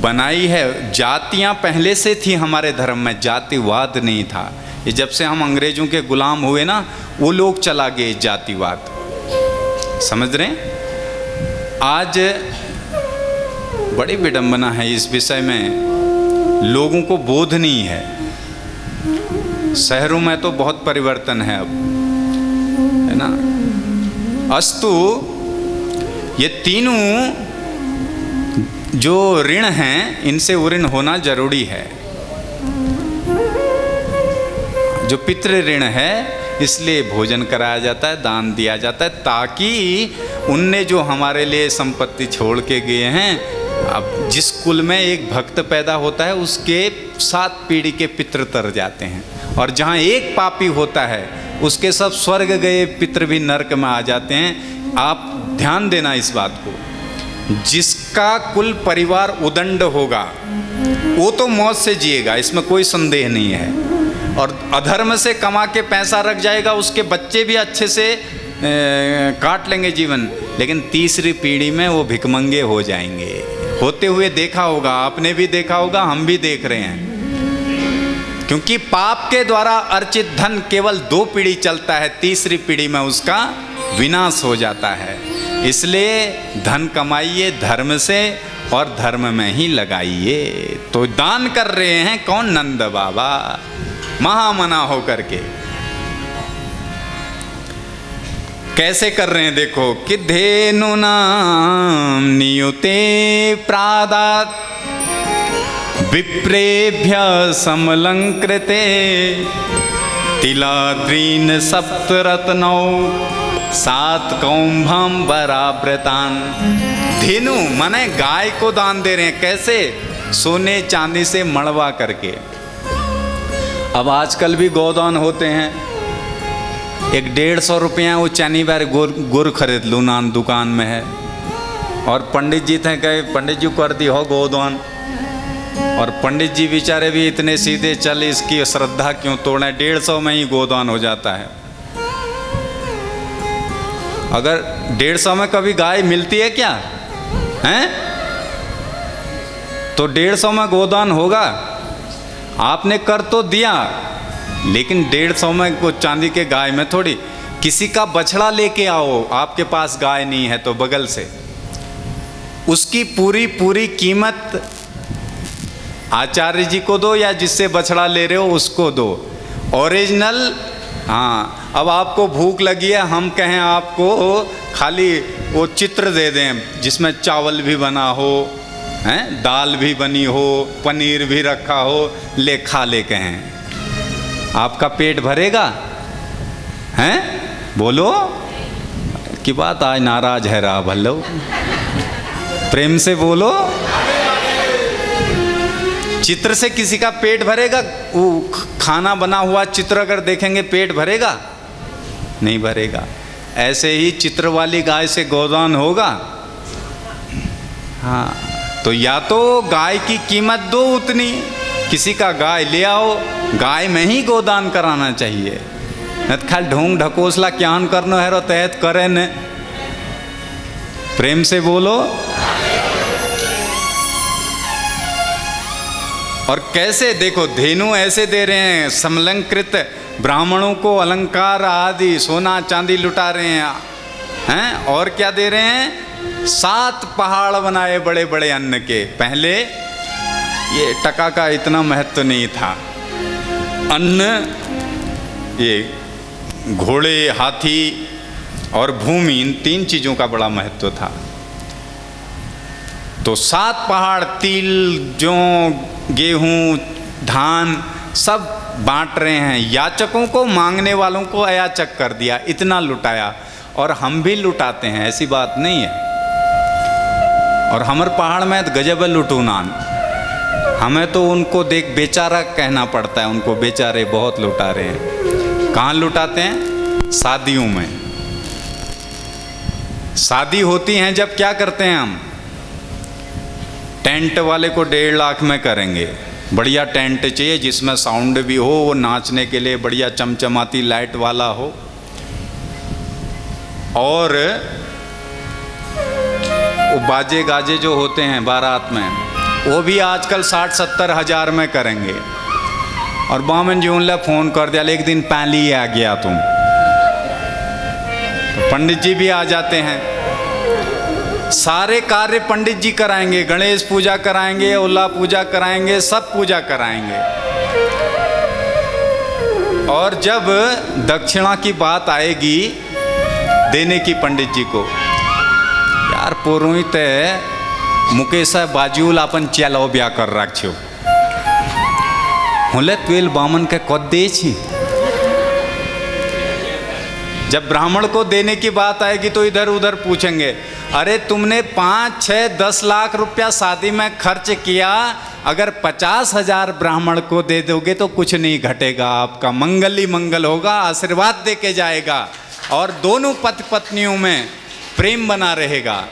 बनाई है। जातियां पहले से थी हमारे धर्म में, जातिवाद नहीं था। ये जब से हम अंग्रेजों के गुलाम हुए ना, वो लोग चला गए जातिवाद। समझ रहे हैं? आज बड़ी विडंबना है इस विषय में, लोगों को बोध नहीं है। शहरों में तो बहुत परिवर्तन है अब, है ना। अस्तु ये तीनों जो ऋण हैं, इनसे ऋण होना जरूरी है। जो पितृ ऋण है, इसलिए भोजन कराया जाता है, दान दिया जाता है, ताकि उनने जो हमारे लिए संपत्ति छोड़ के गए हैं, अब जिस कुल में एक भक्त पैदा होता है उसके 7 पीढ़ी के पितृ तर जाते हैं, और जहाँ एक पापी होता है उसके सब स्वर्ग गए पितृ भी नरक में आ जाते हैं। आप ध्यान देना इस बात को। जिसका कुल परिवार उदंड होगा वो तो मौत से जिएगा, इसमें कोई संदेह नहीं है, और अधर्म से कमा के पैसा रख जाएगा, उसके बच्चे भी अच्छे से काट लेंगे जीवन, लेकिन तीसरी पीढ़ी में वो भिखमंगे हो जाएंगे। होते हुए देखा होगा, आपने भी देखा होगा, हम भी देख रहे हैं। क्योंकि पाप के द्वारा अर्जित धन केवल 2 पीढ़ी चलता है, तीसरी पीढ़ी में उसका विनाश हो जाता है। इसलिए धन कमाइए धर्म से और धर्म में ही लगाइए। तो दान कर रहे हैं कौन? नंद बाबा महामना होकर के। कैसे कर रहे हैं देखो कि धेनु नाम नियुते प्रादात विप्रेभ्य समलंकृते तिलाद्रीन सप्तरत्नौ 7 कौंभम बराब्रतान। धेनु माने गाय को दान दे रहे हैं। कैसे? सोने चांदी से मड़वा करके। अब आजकल भी गोदान होते हैं। 150 रुपया वो चैनी बार गुड़ खरीद लूँ नान दुकान में है, और पंडित जी थे कहे पंडित जी कर दी हो गोदान, और पंडित जी बेचारे भी इतने सीधे, चल इसकी श्रद्धा क्यों तोड़े, 150 में ही गोदान हो जाता है। अगर 150 में कभी गाय मिलती है क्या हैं? तो 150 में गोदान होगा। आपने कर तो दिया, लेकिन 150 में को चांदी के गाय में थोड़ी। किसी का बछड़ा लेके आओ, आपके पास गाय नहीं है तो बगल से, उसकी पूरी कीमत आचार्य जी को दो या जिससे बछड़ा ले रहे हो उसको दो, ओरिजिनल। हाँ, अब आपको भूख लगी है, हम कहें आपको खाली वो चित्र दे दें जिसमें चावल भी बना हो, हैं, दाल भी बनी हो, पनीर भी रखा हो, ले खा ले कहें, आपका पेट भरेगा? हैं? बोलो की बात, आज नाराज है रहा भल्लो, प्रेम से बोलो। चित्र से किसी का पेट भरेगा? वो खाना बना हुआ चित्र अगर देखेंगे पेट भरेगा? नहीं भरेगा। ऐसे ही चित्र वाली गाय से गोदान होगा? हाँ, तो या तो गाय की कीमत दो उतनी, किसी का गाय ले आओ, गाय में ही गोदान कराना चाहिए। न खाली ढोंग ढकोसला क्यान करनो है रो तहत करे न। प्रेम से बोलो। और कैसे देखो, धेनु ऐसे दे रहे हैं, समलंकृत ब्राह्मणों को अलंकार आदि सोना चांदी लुटा रहे हैं। और क्या दे रहे हैं? 7 पहाड़ बनाए बड़े बड़े अन्न के। पहले ये टका का इतना महत्व नहीं था। अन्न, ये घोड़े, हाथी और भूमि, इन 3 चीज़ों का बड़ा महत्व था। तो 7 पहाड़, तिल, जौ, गेहूं, धान सब बांट रहे हैं। याचकों को, मांगने वालों को अयाचक कर दिया, इतना लुटाया। और हम भी लुटाते हैं, ऐसी बात नहीं है। और हमारे पहाड़ में तो गजब लुटूनान, हमें तो उनको देख बेचारा कहना पड़ता है, उनको बेचारे बहुत लुटा रहे हैं। कहाँ लुटाते हैं? शादियों में। शादी होती हैं जब क्या करते हैं हम? टेंट वाले को 1.5 लाख में करेंगे। बढ़िया टेंट चाहिए जिसमें साउंड भी हो, वो नाचने के लिए बढ़िया चमचमाती लाइट वाला हो। और वो बाजे गाजे जो होते हैं बारात में, वो भी आजकल 60-70 हज़ार में करेंगे। और बामन जी उनले फ़ोन कर दिया, एक दिन पहले आ गया तुम। तो पंडित जी भी आ जाते हैं, सारे कार्य पंडित जी कराएंगे, गणेश पूजा कराएंगे, ओला पूजा कराएंगे, सब पूजा कराएंगे। और जब दक्षिणा की बात आएगी देने की पंडित जी को, यार पुरोहित मुकेश बाजूल अपन चलो ब्याह कर रखो, होले 12 बामन के कद दे छी। जब ब्राह्मण को देने की बात आएगी तो इधर उधर पूछेंगे, अरे तुमने 5, 6, 10 लाख रुपया शादी में खर्च किया, अगर 50,000 ब्राह्मण को दे दोगे तो कुछ नहीं घटेगा, आपका मंगल ही मंगल होगा, आशीर्वाद दे के जाएगा और दोनों पति पत्नियों में प्रेम बना रहेगा।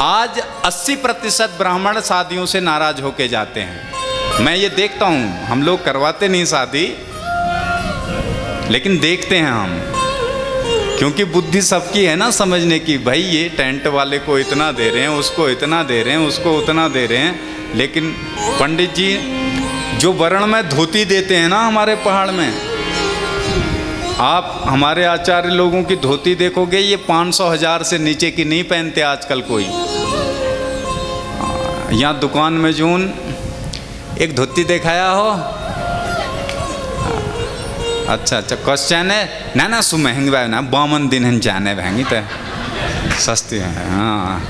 आज 80% ब्राह्मण शादियों से नाराज होके जाते हैं। मैं ये देखता हूँ, हम लोग करवाते नहीं शादी, लेकिन देखते हैं हम, क्योंकि बुद्धि सबकी है ना समझने की, भाई ये टेंट वाले को इतना दे रहे हैं, उसको इतना दे रहे हैं, उसको उतना दे रहे हैं। लेकिन पंडित जी जो वर्ण में धोती देते हैं ना हमारे पहाड़ में, आप हमारे आचार्य लोगों की धोती देखोगे, ये 500,000 से नीचे की नहीं पहनते आजकल कोई। यहाँ दुकान में जून एक धोती दिखाया हो, अच्छा क्वेश्चन है ना ना सु महंगी भाई ना, 52 दिन हम जाने महंगी तो सस्ती है। हाँ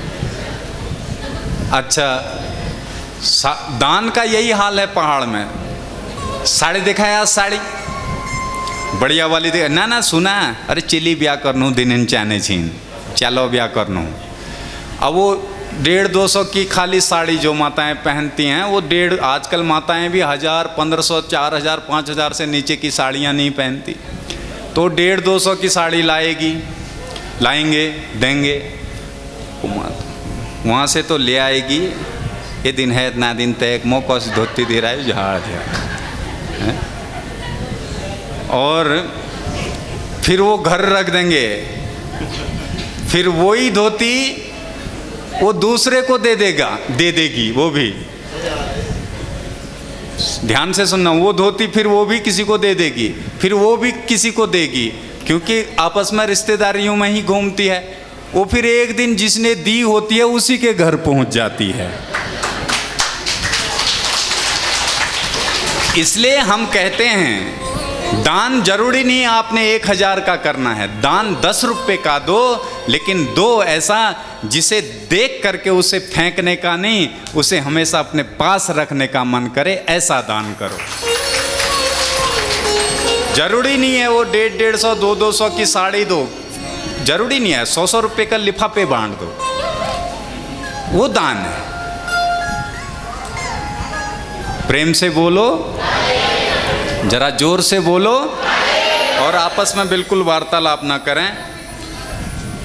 अच्छा, दान का यही हाल है पहाड़ में। साड़ी दिखाया, साड़ी बढ़िया वाली दिखा, ना ना सुना, अरे चिली ब्याह करनू दिन चाने छीन, चलो ब्याह करनू। अब वो 150-200 की खाली साड़ी जो माताएं पहनती हैं, वो आजकल माताएं भी 1000, 1500, 4000, 5000 से नीचे की साड़ियां नहीं पहनती। तो 150-200 की साड़ी लाएंगे, देंगे, वहाँ से तो ले आएगी ये दिन है इतना दिन तक मौका से धोती दे रहा है जहाज है। और फिर वो घर रख देंगे, फिर वही धोती वो दूसरे को दे देगी वो भी। ध्यान से सुनना, वो धोती फिर वो भी किसी को दे देगी, फिर वो भी किसी को देगी, क्योंकि आपस में रिश्तेदारियों में ही घूमती है। वो फिर एक दिन जिसने दी होती है उसी के घर पहुंच जाती है। इसलिए हम कहते हैं दान जरूरी नहीं आपने 1000 का करना है, दान 10 रुपए का दो, लेकिन दो ऐसा जिसे देख करके उसे फेंकने का नहीं, उसे हमेशा अपने पास रखने का मन करे, ऐसा दान करो। जरूरी नहीं है वो 150, 200 की साड़ी दो, जरूरी नहीं है 100 रुपए का लिफाफे बांट दो, वो दान है। प्रेम से बोलो, जरा जोर से बोलो, और आपस में बिल्कुल वार्तालाप ना करें।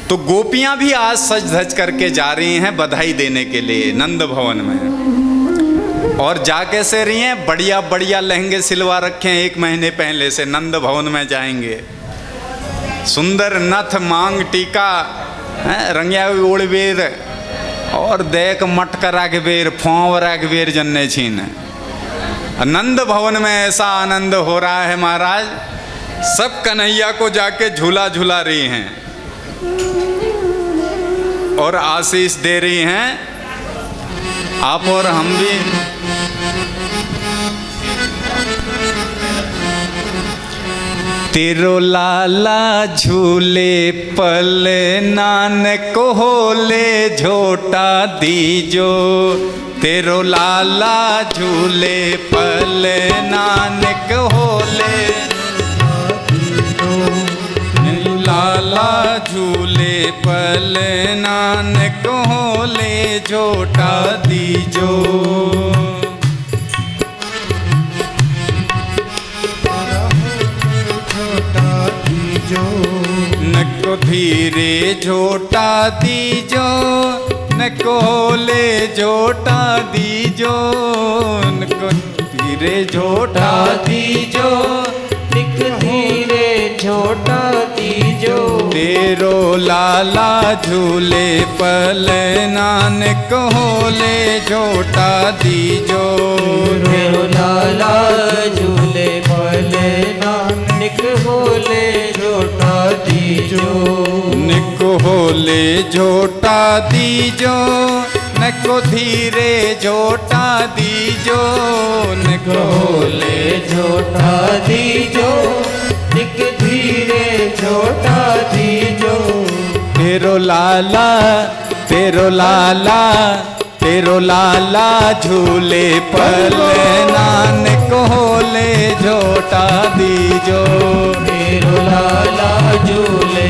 तो गोपियां भी आज सज धज करके जा रही हैं बधाई देने के लिए नंद भवन में, और जा कैसे रही हैं, बढ़िया बढ़िया लहंगे सिलवा रखे हैं 1 महीने पहले से, नंद भवन में जाएंगे। सुंदर नथ मांग टीका रंगिया ओढ़बेर, और देख मटका रखबेर, फोंव रखबेर जन्ने छीन। नंद भवन में ऐसा आनंद हो रहा है महाराज, सब कन्हैया को जाके झूला झूला रही हैं और आशीष दे रही हैं। आप और हम भी तेरो लाला झूले पल नानक होले झोटा दीजो, तेरो लाला झूले पल नानक होले, लाला झूले पल नानक होले झोटा दीजो। नको धीरे झोटा दीजो, नको होले झोटा दीजो, नको धीरे झोटा दीजो, निक धीरे झोटा दीजो। तेरो लाला झूले पल नानक होले झोटा दीजो, तेरो लाला झूले पल नानक होले झोटा दीजो। निक होले झोटा दीजो, नको धीरे झोटा दीजो, नको होले झोटा दीजो, निक धीरे झोटा दीजो। तेरो लाला, तेरो लाला, तेरो लाला झूले पल नानक होले झोटा दीजो, तेरो लाला झूले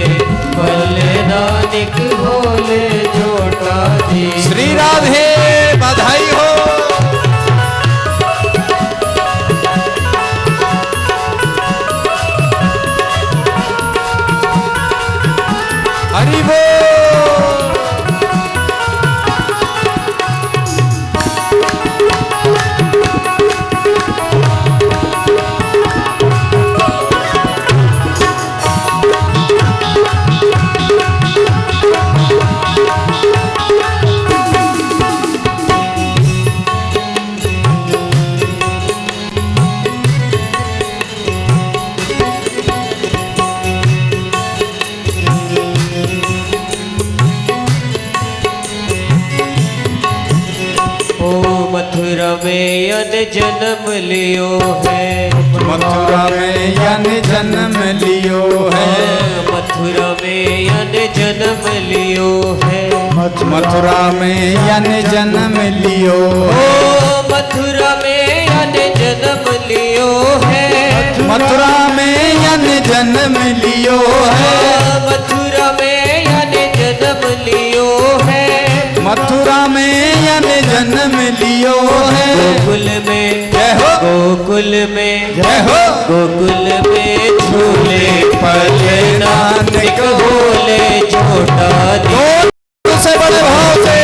पल नानक होले झोटा दीजो। श्री राधे बधाई हो। हरि बोल। मथुरा में यन जन्म लियो है, मथुरा में यन जन्म लियो है, मथुरा में यन जन्म लियो है, मथुरा में यन जन्म लियो, मथुरा में यन जन्म लियो है, मथुरा में यन जन्म लियो है, मथुरा में यन जन्म लियो है, मथुरा में यन जन्म लियो है। गोकुल में जय हो, गोकुल में जय हो, गोकुल में झूले पल नानक होले झोटा दीजो, से बड़े भाव से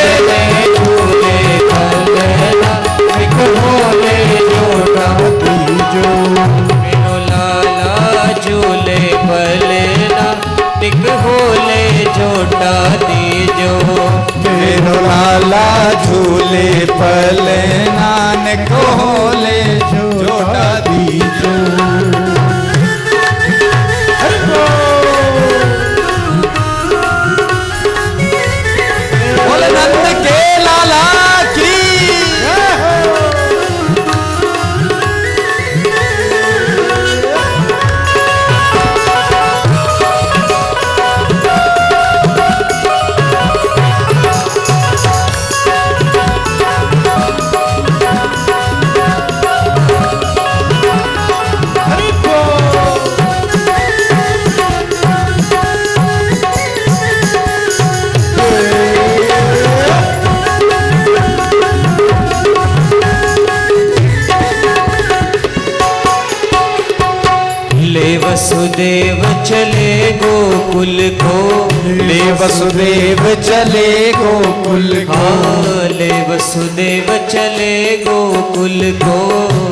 झूले पल गोकुल को, ले वसुदेव चले गोकुल को, हाँ ले वसुदेव चले गोकुल को,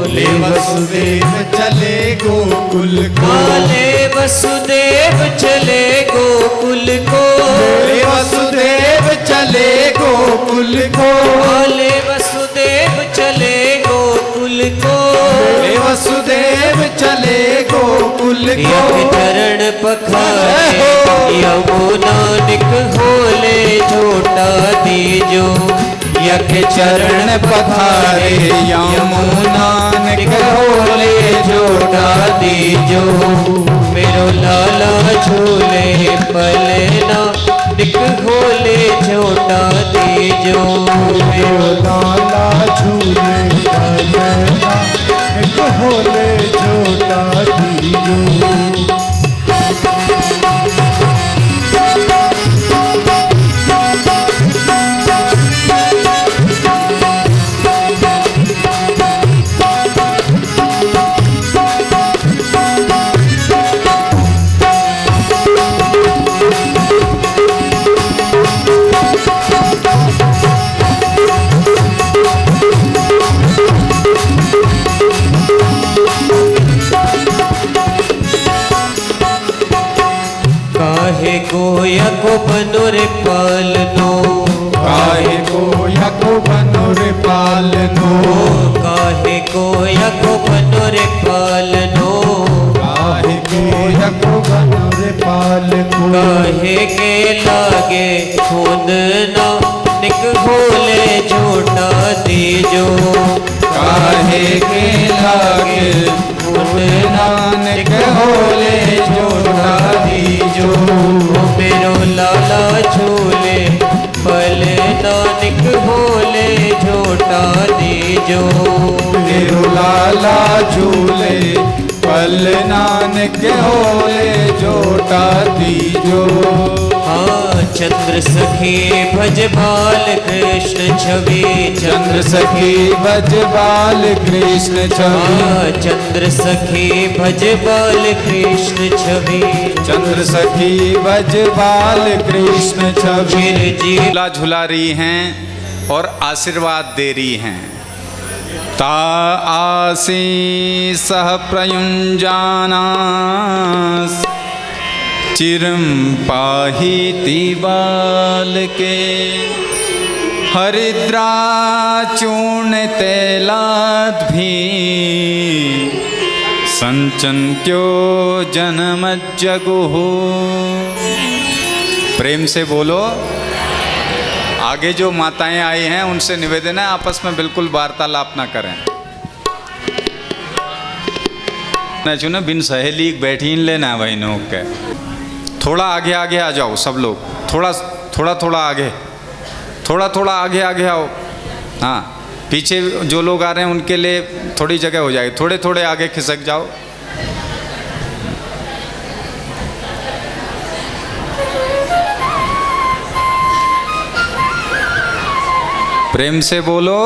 ले वसुदेव चले गोकुल को, हाँ ले वसुदेव चले गोकुल को, ले वसुदेव चले गोकुल को, हाँ ले वसुदेव चले गोकुल को, ले वसुदेव चले गोकुल को, यख चरण पखारे यमुना निक होले झोटा दीजो, यख चरण पखारे यमुना निक होले झोटा दीजो, मेरो लाला झूले पलना निक होले झोटा दीजो, मेरो लाला झूले पलना एक होले झोटा दीजो। काहे गोया को बनोर पालनो, काहे गोया को बनोर पालनो, काहे गोया को बनोर पालनो, काहे गोया को बनोर पालको, काहे के लागे खून ना निक होले झोटा दीजो, काहे के लागे खून नानक होले झोटा दीजो, मेरो लाला झूले पल नानक होले झोटा दीजो, मेरो लाला झूले पल नानक होले झोटा दीजो, हाँ चंद्र सखी भज बाल कृष्ण छवि, चंद्र सखी भज बाल कृष्ण छवि, हाँ चंद्र सखी भज बाल कृष्ण छवि, चंद्र सखी भज बाल कृष्ण छवि, फिर जी झूला झुला रही हैं और आशीर्वाद दे रही हैं। ता आसी सह प्रयुंजाना चिरम पाहीति बाल के, हरिद्रा चूर्ण तैलाद भी संचन्त्यो जन्म जगुहु। प्रेम से बोलो। आगे जो माताएं आई हैं उनसे निवेदन है आपस में बिल्कुल वार्तालाप ना करें। न बिन सहेली बैठी लेना बहनों के। थोड़ा आगे आगे आ जाओ सब लोग, थोड़ा आगे, थोड़ा आगे आओ। हाँ, पीछे जो लोग आ रहे हैं उनके लिए थोड़ी जगह हो जाएगी, थोड़े आगे खिसक जाओ। प्रेम से बोलो।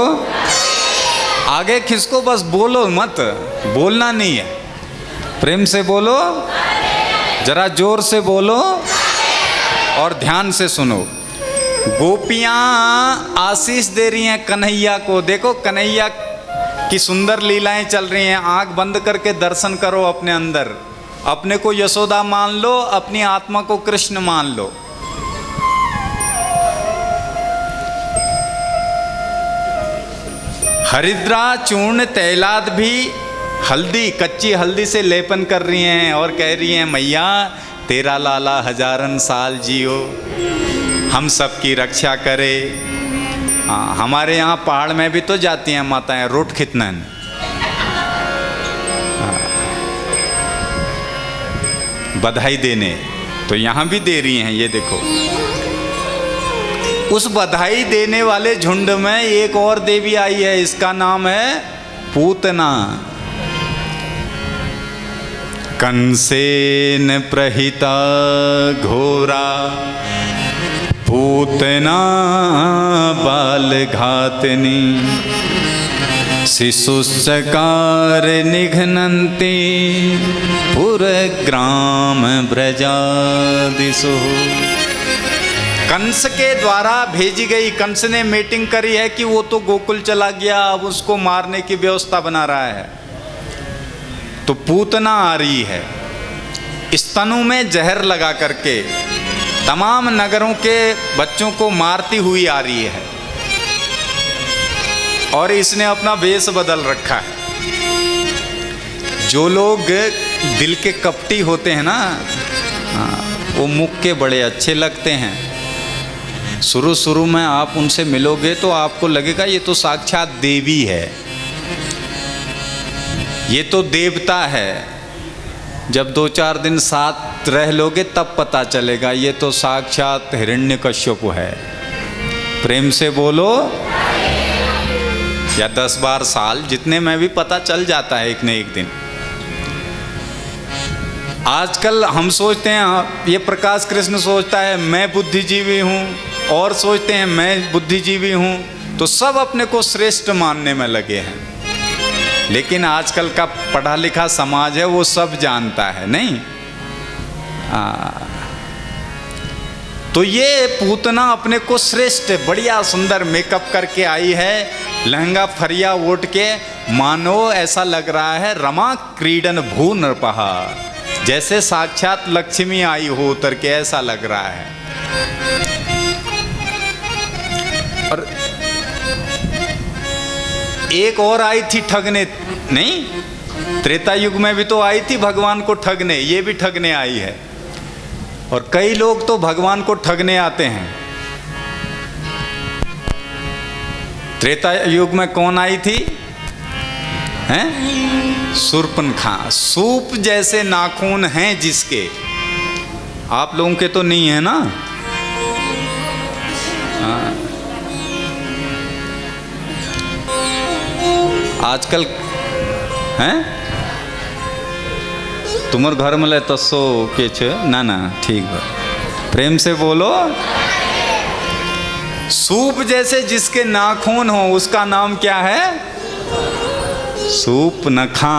आगे खिसको, बस बोलो मत, बोलना नहीं है। प्रेम से बोलो, जरा जोर से बोलो और ध्यान से सुनो। गोपियाँ आशीष दे रही हैं कन्हैया को। देखो कन्हैया की सुंदर लीलाएं चल रही हैं। आंख बंद करके दर्शन करो अपने अंदर। अपने को यशोदा मान लो, अपनी आत्मा को कृष्ण मान लो। हरिद्रा चूर्ण तैलाद भी हल्दी, कच्ची हल्दी से लेपन कर रही हैं और कह रही हैं मैया तेरा लाला हजारन साल जियो, हम सब की रक्षा करे। हमारे यहाँ पहाड़ में भी तो जाती हैं माताएं रोट खितनन। बधाई देने, तो यहाँ भी दे रही हैं। ये देखो, उस बधाई देने वाले झुंड में एक और देवी आई है, इसका नाम है पूतना। कंसेन प्रहिता घोरा पूतना बाल घातनी, शिशुश्चकार निघ्नन्ति पुरग्राम ब्रजादिषु। कंस के द्वारा भेजी गई, कंस ने मीटिंग करी है कि वो तो गोकुल चला गया, अब उसको मारने की व्यवस्था बना रहा है। तो पूतना आ रही है, स्तनों में जहर लगा करके तमाम नगरों के बच्चों को मारती हुई आ रही है, और इसने अपना वेश बदल रखा है। जो लोग दिल के कपटी होते हैं ना, वो मुख के बड़े अच्छे लगते हैं। शुरू में आप उनसे मिलोगे तो आपको लगेगा ये तो साक्षात देवी है, ये तो देवता है। जब 2-4 दिन साथ रह लोगे तब पता चलेगा ये तो साक्षात हिरण्यकश्यप है। प्रेम से बोलो, या 10-12 साल जितने में भी पता चल जाता है एक न एक दिन। आजकल हम सोचते हैं, ये प्रकाश कृष्ण सोचता है मैं बुद्धिजीवी हूँ, और सोचते हैं मैं बुद्धिजीवी हूँ, तो सब अपने को श्रेष्ठ मानने में लगे हैं। लेकिन आजकल का पढ़ा लिखा समाज है, वो सब जानता है नहीं। तो ये पूतना अपने को श्रेष्ठ, बढ़िया सुंदर मेकअप करके आई है, लहंगा फरिया ओढ़ के, मानो ऐसा लग रहा है रमा क्रीडन भू नृपहा, जैसे साक्षात लक्ष्मी आई हो उतर के, ऐसा लग रहा है। और एक और आई थी ठगने, नहीं, त्रेता युग में भी तो आई थी भगवान को ठगने, ये भी ठगने आई है। और कई लोग तो भगवान को ठगने आते हैं। त्रेता युग में कौन आई थी? हैं? शूर्पणखा। सूप जैसे नाखून हैं जिसके, आप लोगों के तो नहीं है ना। आजकल हैं तुम्हारे घर में तस्सो के छ ना ठीक है, प्रेम से बोलो। सूप जैसे जिसके नाखून हो उसका नाम क्या है? सूप नखा।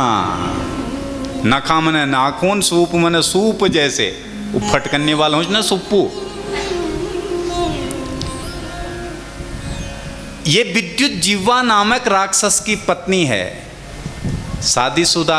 नखा मने नाखून, सूप मने सूप जैसे, वो फटकने वाला हो ना सुप्पू। ये विद्युत जिह्वा नामक राक्षस की पत्नी है, शादीशुदा